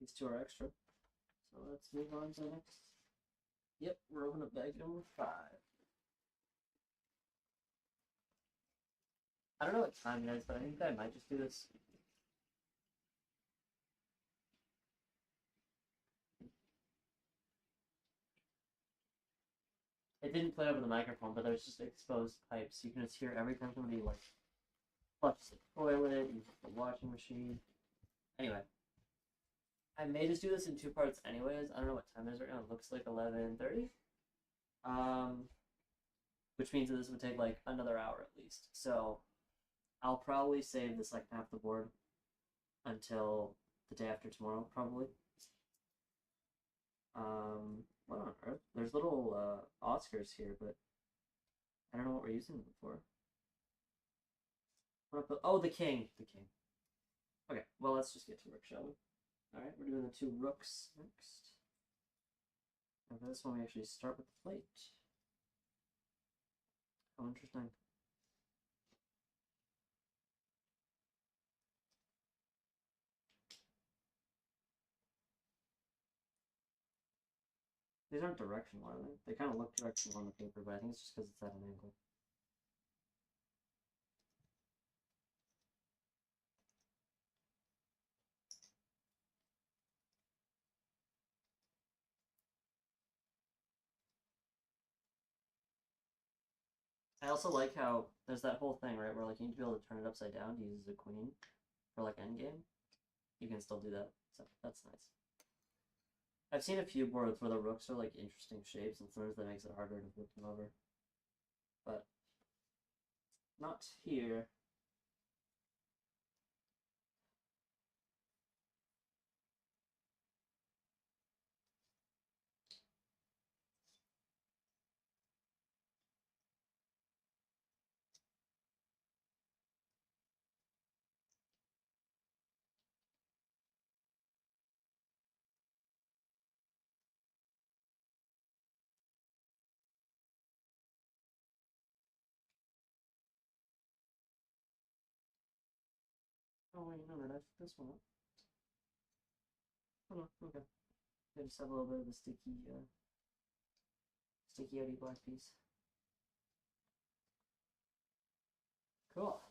These two are extra. So let's move on to the next. Yep, we're opening up bag number 5. I don't know what time it is, but I think I might just do this. It didn't play over the microphone, but there's just exposed pipes. You can just hear every time somebody like flushes the toilet, uses the washing machine. Anyway, I may just do this in 2 parts anyways. I don't know what time it is right now. It looks like 11:30. Which means that this would take like another hour at least. So I'll probably save the second half of the board until the day after tomorrow, probably. What on earth? There's little Oscars here, but I don't know what we're using them for. Oh, the king. The king. Okay, well, let's just get to work, shall we? Alright, we're doing the 2 rooks next. And for this one, we actually start with the plate. Oh, interesting. These aren't directional, are they? They kind of look directional on the paper, but I think it's just because it's at an angle. I also like how there's that whole thing, right, where like you need to be able to turn it upside down to use as a queen for like endgame. You can still do that, so that's nice. I've seen a few boards where the rooks are like interesting shapes, and sometimes that makes it harder to flip them over. But not here. Oh wait, no, did I flip this one up? Oh no, okay. I just have a little bit of the sticky Eddie black piece. Cool.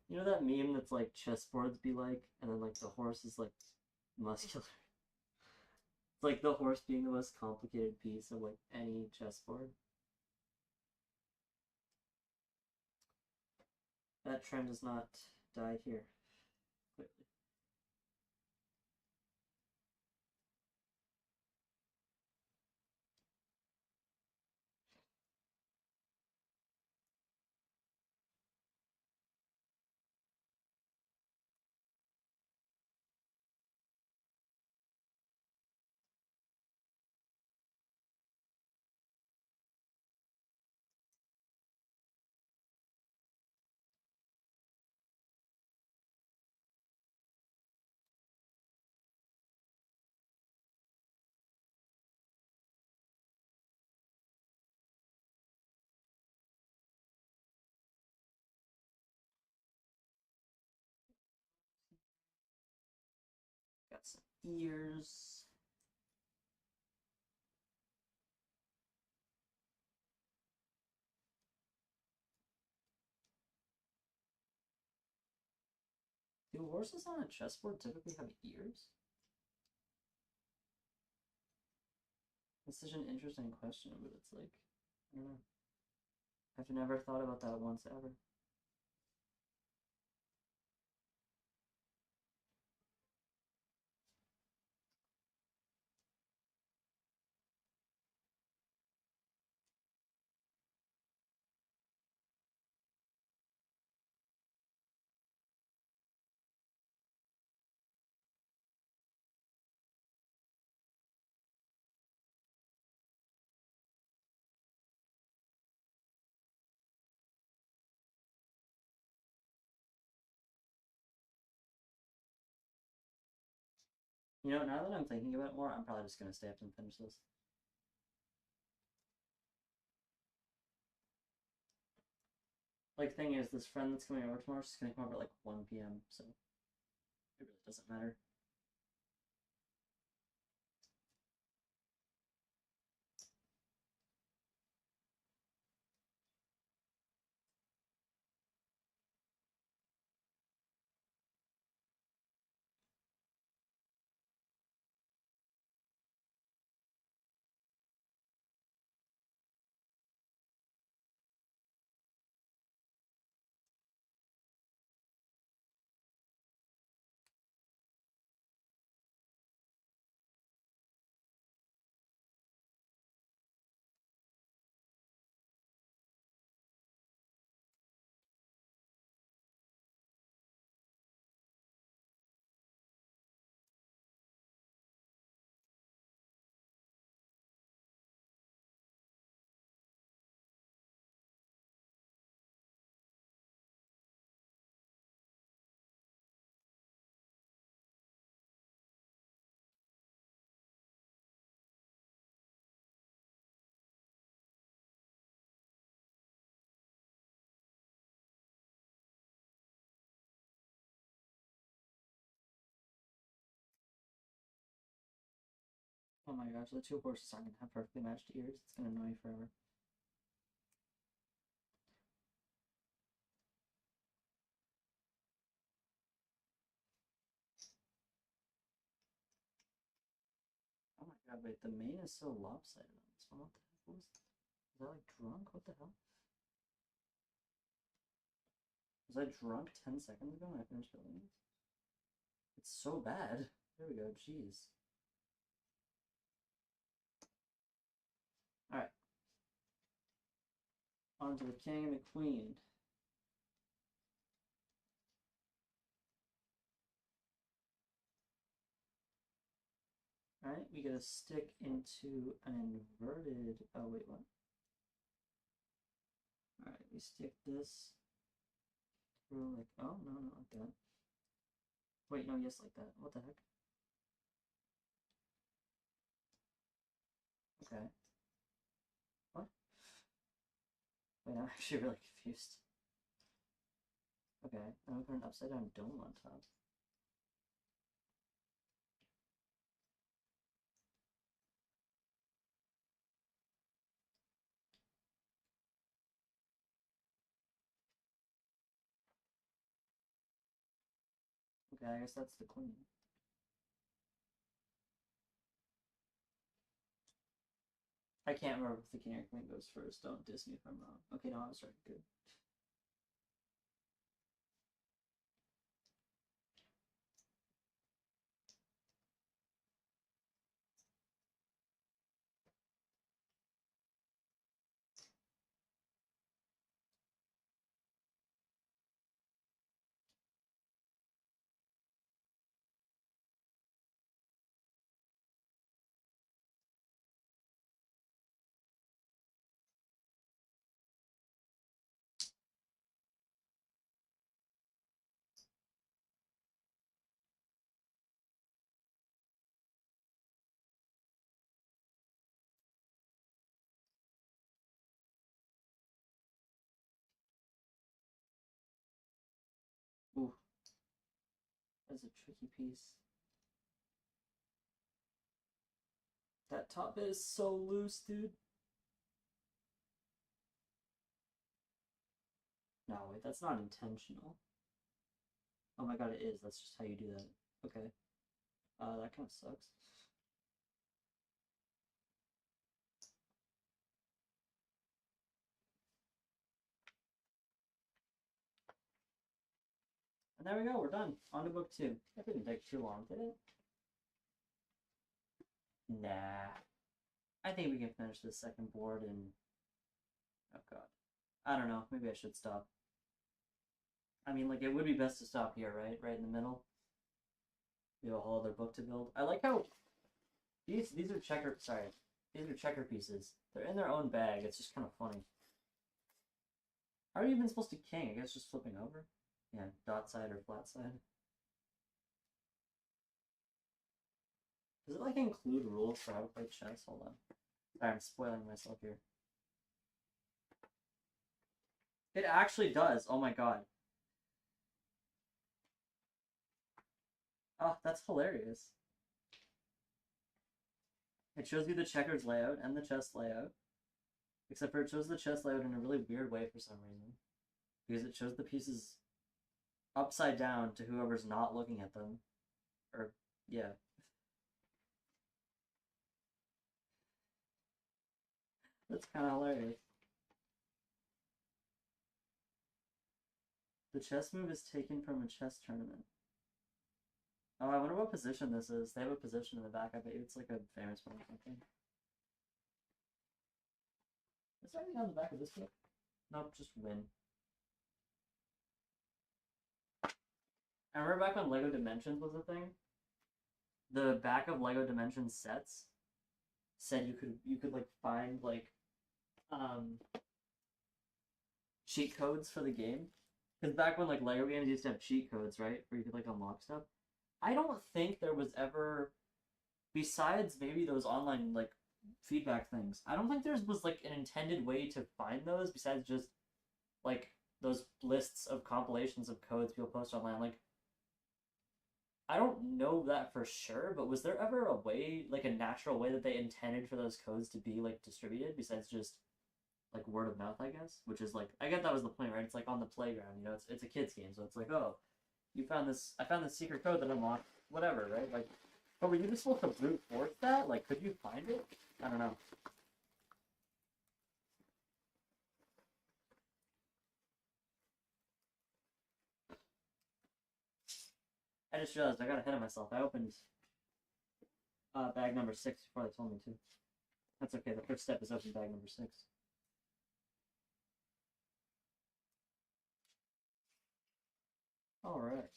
You know that meme that's like chessboards be like, and then like the horse is like muscular? It's like the horse being the most complicated piece of like any chessboard. That trend does not die here. Quickly. Got some ears. Do horses on a chessboard typically have ears? This is an interesting question, but it's like, I don't know. I've never thought about that once ever. You know, now that I'm thinking about it more, I'm probably just gonna stay up and finish this. Like, thing is, this friend that's coming over tomorrow, she's gonna come over at like 1 p.m., so it really doesn't matter. Oh my gosh, the two horses aren't gonna have perfectly matched ears. It's gonna annoy you forever. Oh my god, wait, the mane is so lopsided on this one. What the heck was that? Was I like drunk? What the hell? Was I drunk 10 seconds ago when I finished building this? It's so bad. There we go, jeez. Alright. On to the king and the queen. Alright, we gotta stick into an inverted. Oh, wait, what? Alright, we stick this through like. Oh, no, not like that. Wait, no, yes, like that. What the heck? Okay. What? Wait, I'm actually really confused. Okay, now we put an upside down dome on top. Okay, I guess that's the queen. I can't remember if the king or queen goes first. Don't diss me if I'm wrong. Okay, no, I was right. Good. Ooh, that's a tricky piece. That top bit is so loose, dude. No, wait, that's not intentional. Oh my god, it is. That's just how you do that. Okay. That kind of sucks. And there we go, we're done. On to book 2. That didn't take too long, did it? Nah. I think we can finish this second board in... Oh god. I don't know, maybe I should stop. I mean, like, it would be best to stop here, right? Right in the middle. We have a whole other book to build. I like how... These are checker... Sorry. These are checker pieces. They're in their own bag. It's just kind of funny. How are you even supposed to king? I guess just flipping over? Yeah, dot side or flat side. Does it like include rules for how to play chess? Hold on. Sorry, I'm spoiling myself here. It actually does. Oh my god. Oh, that's hilarious. It shows you the checkers layout and the chess layout. Except for it shows the chess layout in a really weird way for some reason. Because it shows the pieces upside down to whoever's not looking at them. Or, yeah. That's kind of hilarious. The chess move is taken from a chess tournament. Oh, I wonder what position this is. They have a position in the back. I bet it's like a famous one or something. Is there anything on the back of this book? Nope, just win. I remember back when Lego Dimensions was a thing. The back of Lego Dimensions sets said you could like find like cheat codes for the game. Because back when like Lego games used to have cheat codes, right, where you could like unlock stuff. I don't think there was ever, besides maybe those online like feedback things. I don't think there was like an intended way to find those besides just like those lists of compilations of codes people post online. Like I don't know that for sure, but was there ever a way, like a natural way that they intended for those codes to be like distributed besides just like word of mouth, I guess? Which is like I get that was the point, right? It's like on the playground, you know, it's a kids game, so it's like, oh, you found this I found this secret code that unlocked whatever, right? Like but were you just supposed to brute force that? Like could you find it? I don't know. I just realized I got ahead of myself. I opened bag number 6 before they told me to. That's okay. The first step is open bag number 6. All right.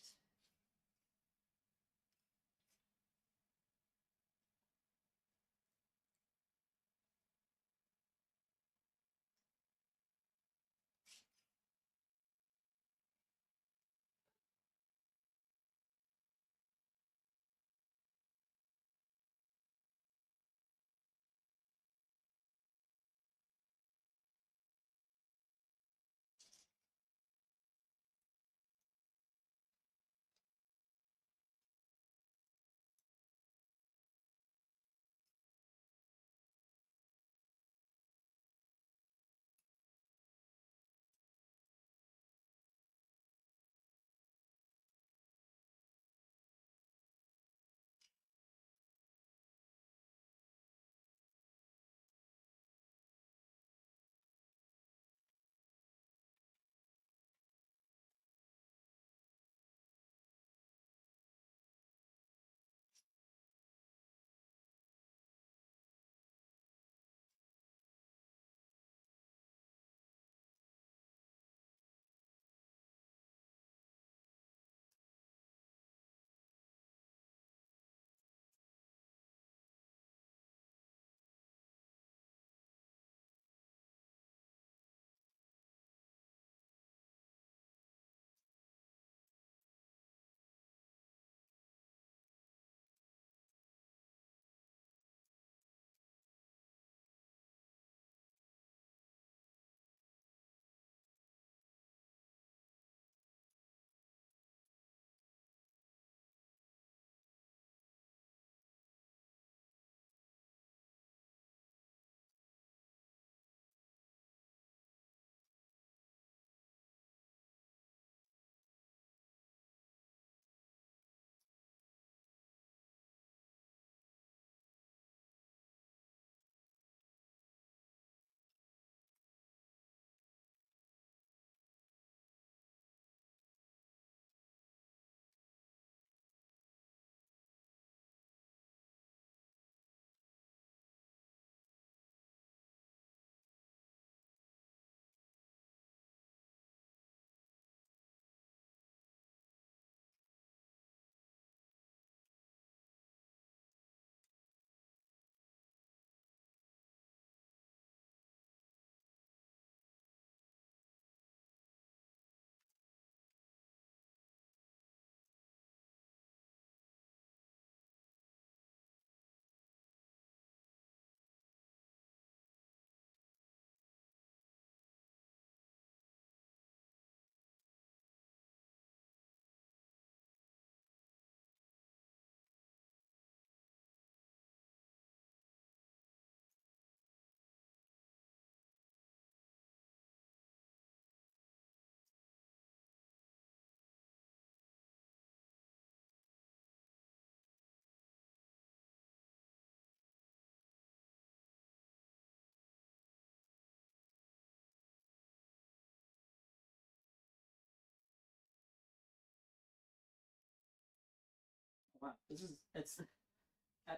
Wow,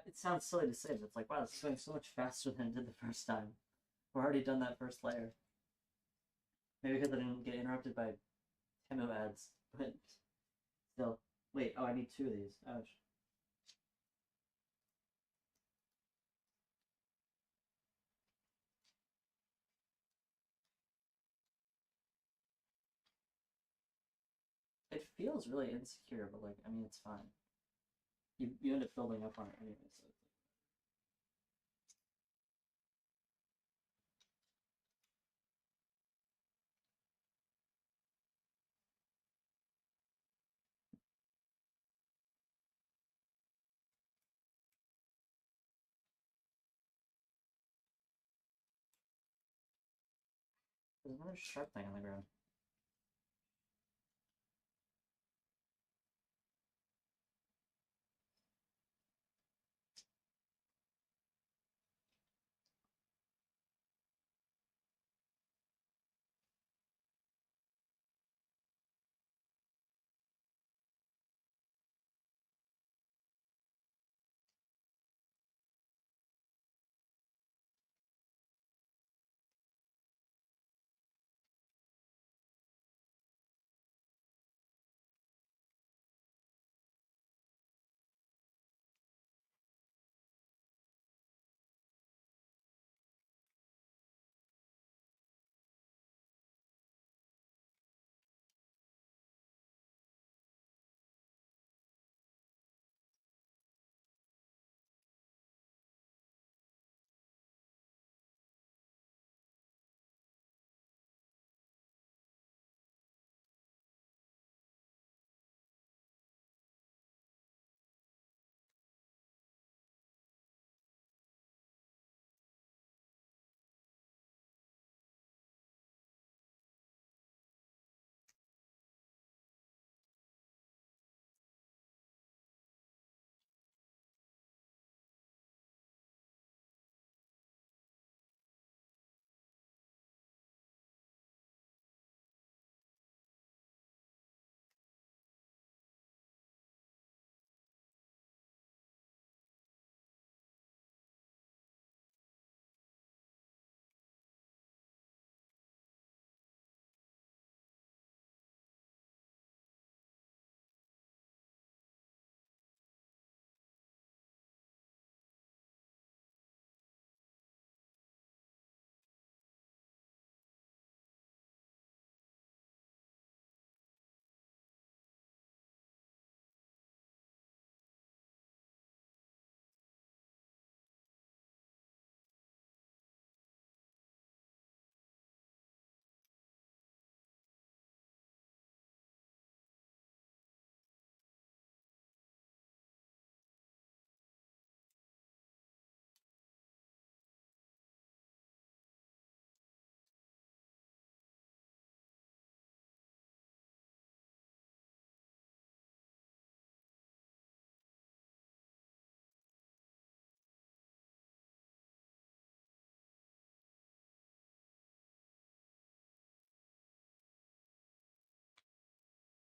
it sounds silly to say, but it's like, wow, this is going so much faster than it did the first time. We're already done that first layer. Maybe because I didn't get interrupted by Temu ads, but still. Wait, oh, I need two of these. Ouch. It feels really insecure, but like, I mean, it's fine. You end up building up on it anyway, so it's like, there's another sharp thing on the ground.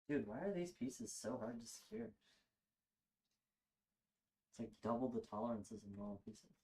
Dude, why are these pieces so hard to secure? It's like double the tolerances of normal pieces.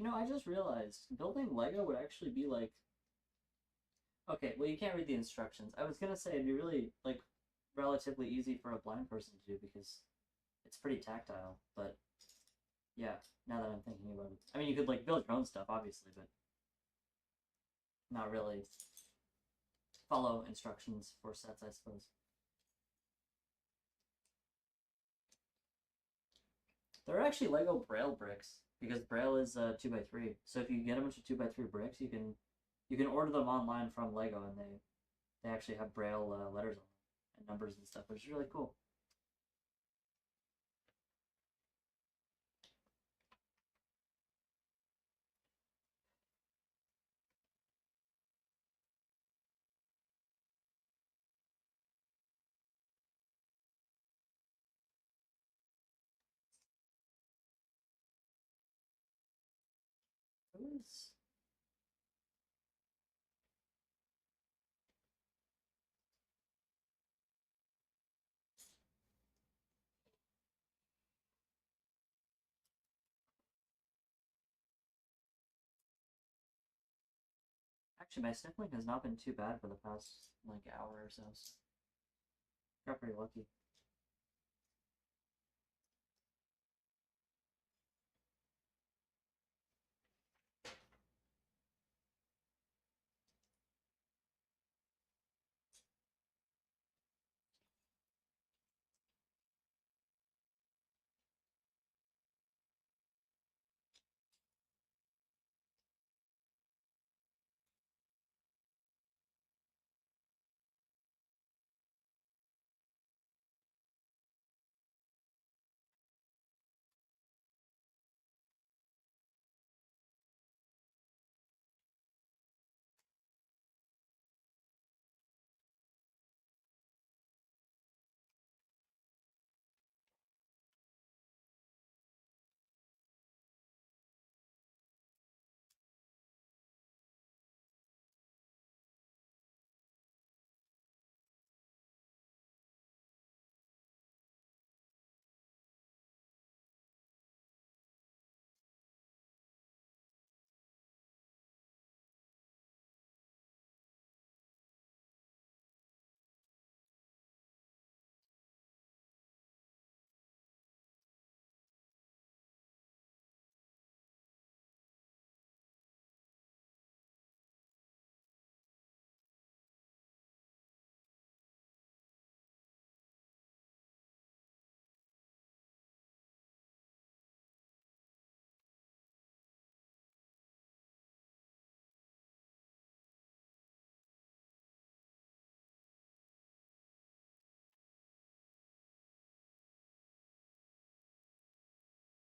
You know, I just realized building Lego would actually be like, okay, well, you can't read the instructions. I was gonna say it'd be really like relatively easy for a blind person to do because it's pretty tactile. But yeah, now that I'm thinking about it, I mean, you could like build your own stuff, obviously, but not really follow instructions for sets, I suppose. There are actually Lego Braille bricks because Braille is 2x3. So if you get a bunch of 2x3 bricks, you can order them online from Lego, and they actually have Braille letters on them and numbers and stuff, which is really cool. It was actually my sniffling has not been too bad for the past like hour or so. So got pretty lucky.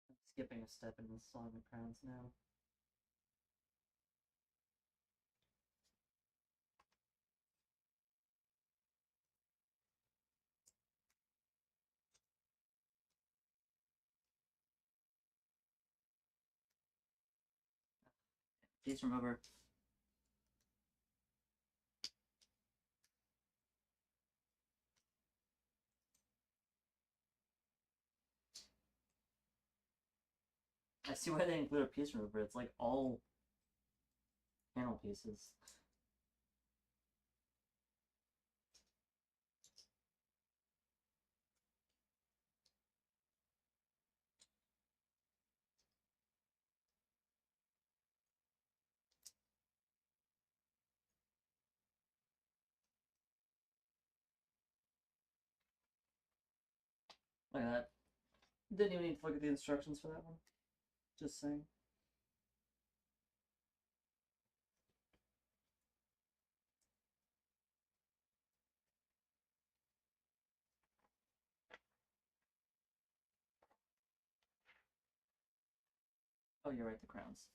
I'm skipping a step in the Song of Crowns now. Piece remover. I see why they include a piece remover. It's like all panel pieces. Look at that. Didn't even need to look at the instructions for that one. Just saying. Oh, you're right, the crowns.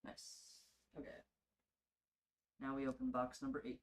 Nice. Okay. Now we open box number 8.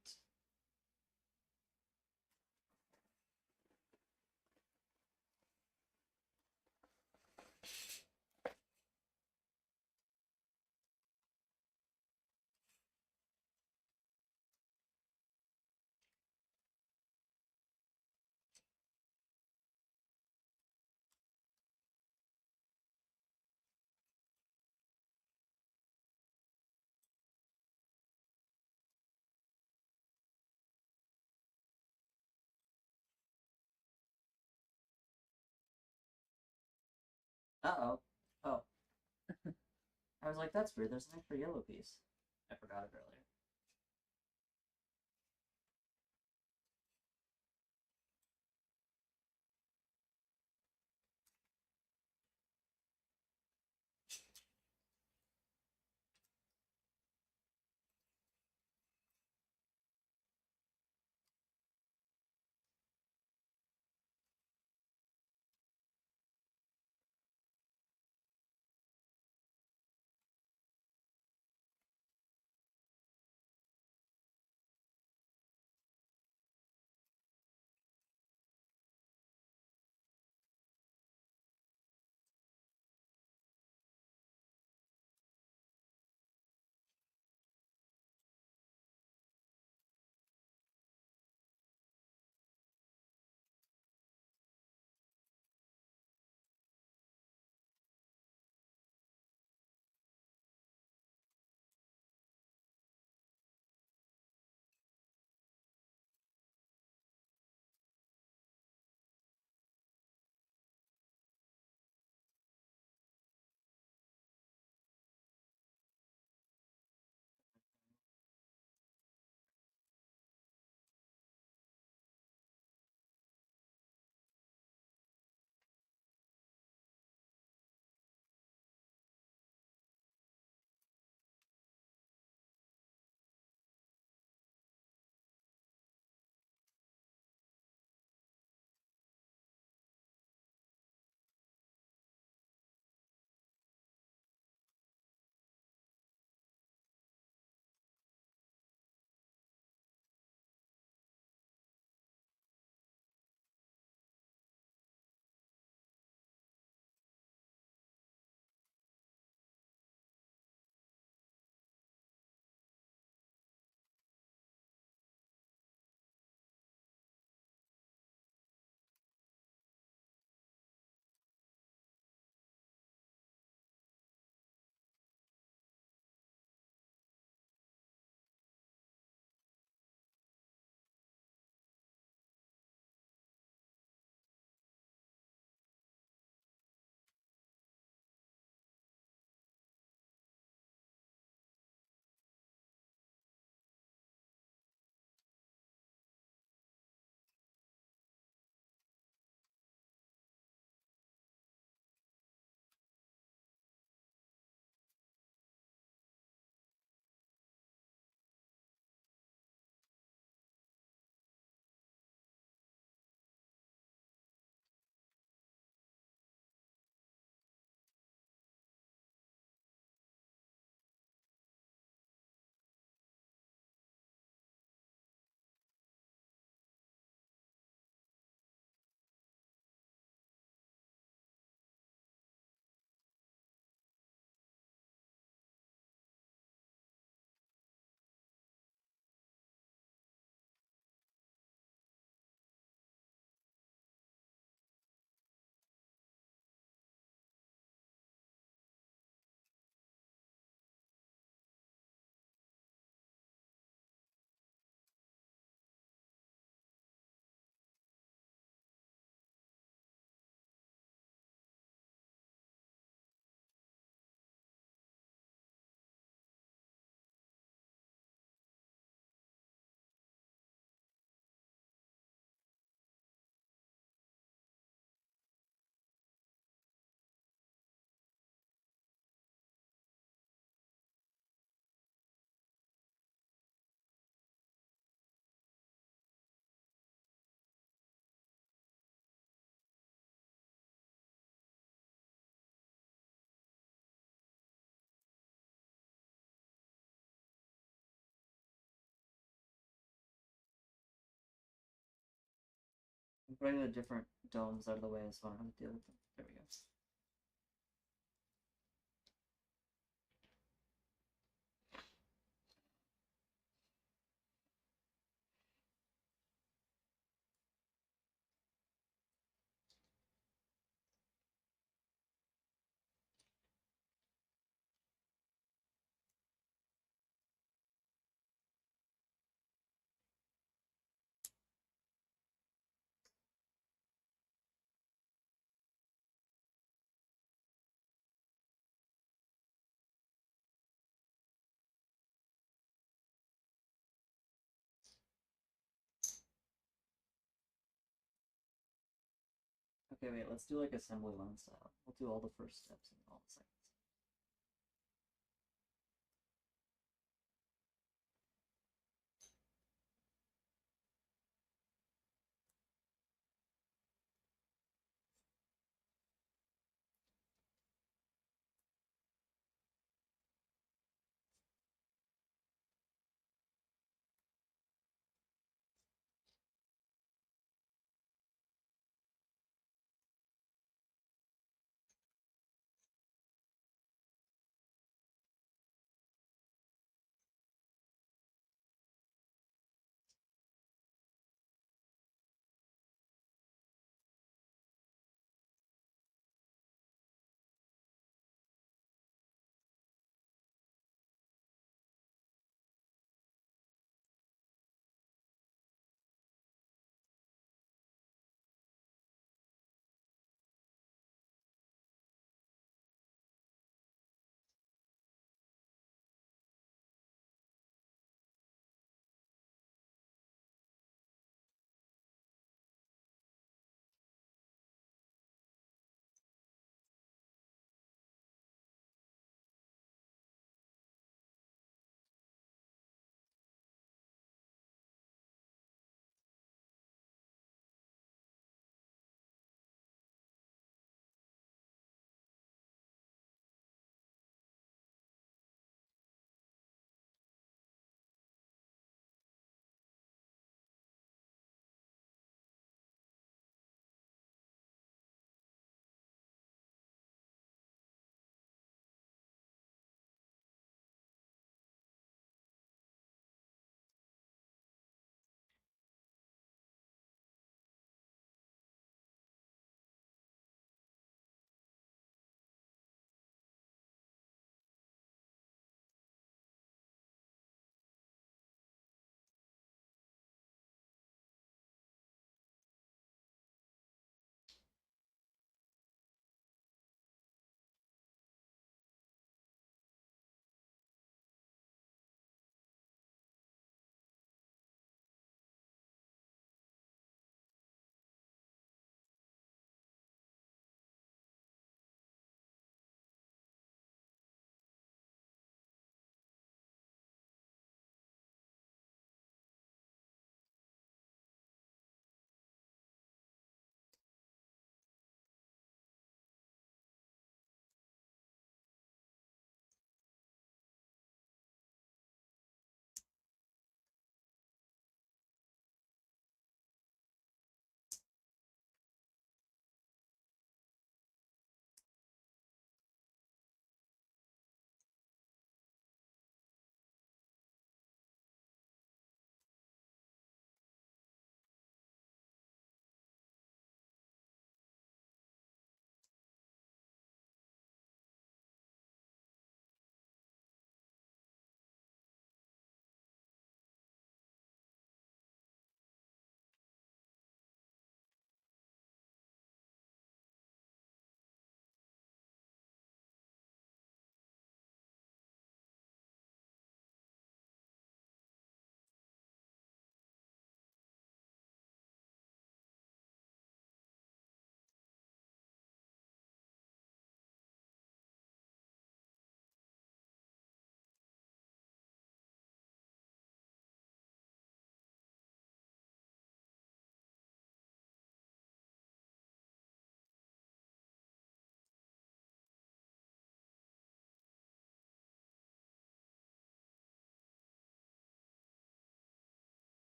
Uh-oh. Oh. I was like, that's weird. There's an extra yellow piece. I forgot it earlier. I'm putting the different domes out of the way so I don't have to deal with them. There we go. Okay, wait, let's do like assembly line style. We'll do all the first steps and all the second.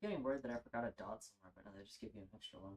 getting worried that I forgot a dot somewhere, but no, they just give you an extra one.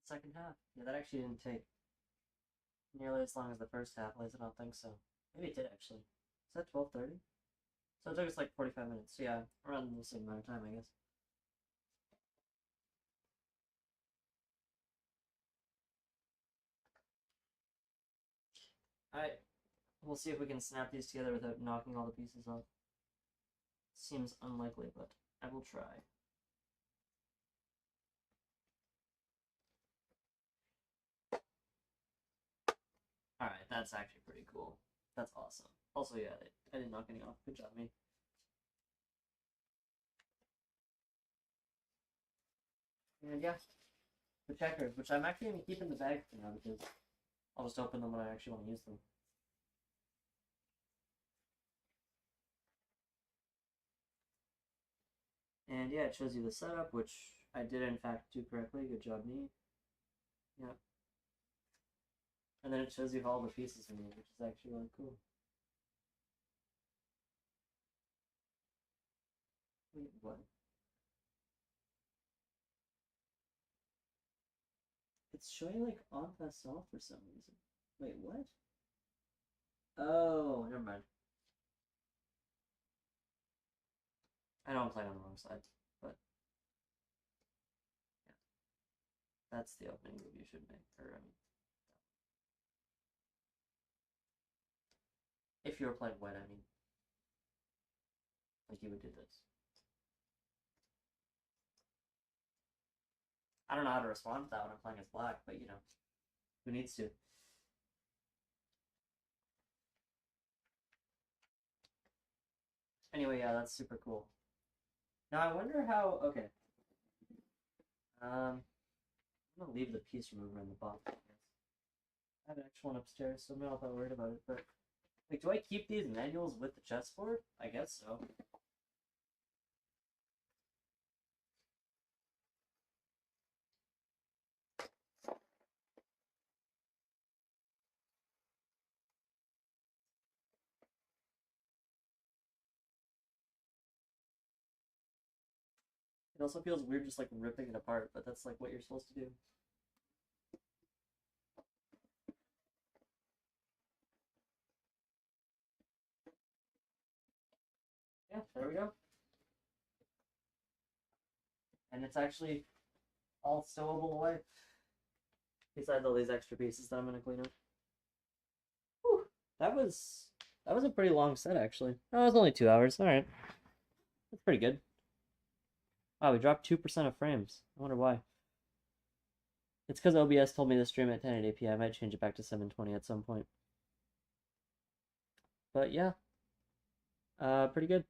second half. Yeah, that actually didn't take nearly as long as the first half, at least I don't think so. Maybe it did actually. Is that 12:30? So it took us like 45 minutes. So yeah, around the same amount of time, I guess. Alright, we'll see if we can snap these together without knocking all the pieces off. Seems unlikely, but I will try. Alright, that's actually pretty cool. That's awesome. Also, yeah, I didn't knock any off. Good job, me. And yeah, the checkers, which I'm actually going to keep in the bag for now because I'll just open them when I actually want to use them. And yeah, it shows you the setup, which I did in fact do correctly. Good job, me. Yeah. And then it shows you how all the pieces are made, which is actually really cool. Wait, what? It's showing like en passant for some reason. Wait, what? Oh, never mind. I know I'm playing on the wrong side, but yeah, that's the opening move you should make. Or I mean, if you were playing white, I mean, like you would do this. I don't know how to respond to that when I'm playing as black, but you know, who needs to? Anyway, yeah, that's super cool. Now I wonder how. Okay. I'm gonna leave the piece remover in the box. I guess. I have an extra one upstairs, so I'm not that worried about it. But like, do I keep these manuals with the chessboard? I guess so. It also feels weird just like ripping it apart, but that's like what you're supposed to do. Yeah, there we go. And it's actually all stowable away. Besides all these extra pieces that I'm gonna clean up. Whew, that was a pretty long set actually. Oh, it was only 2 hours. All right, that's pretty good. Wow, we dropped 2% of frames. I wonder why. It's because OBS told me to stream at 1080p. I might change it back to 720 at some point. But yeah, pretty good.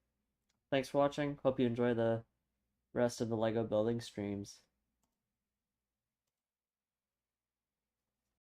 Thanks for watching. Hope you enjoy the rest of the Lego building streams.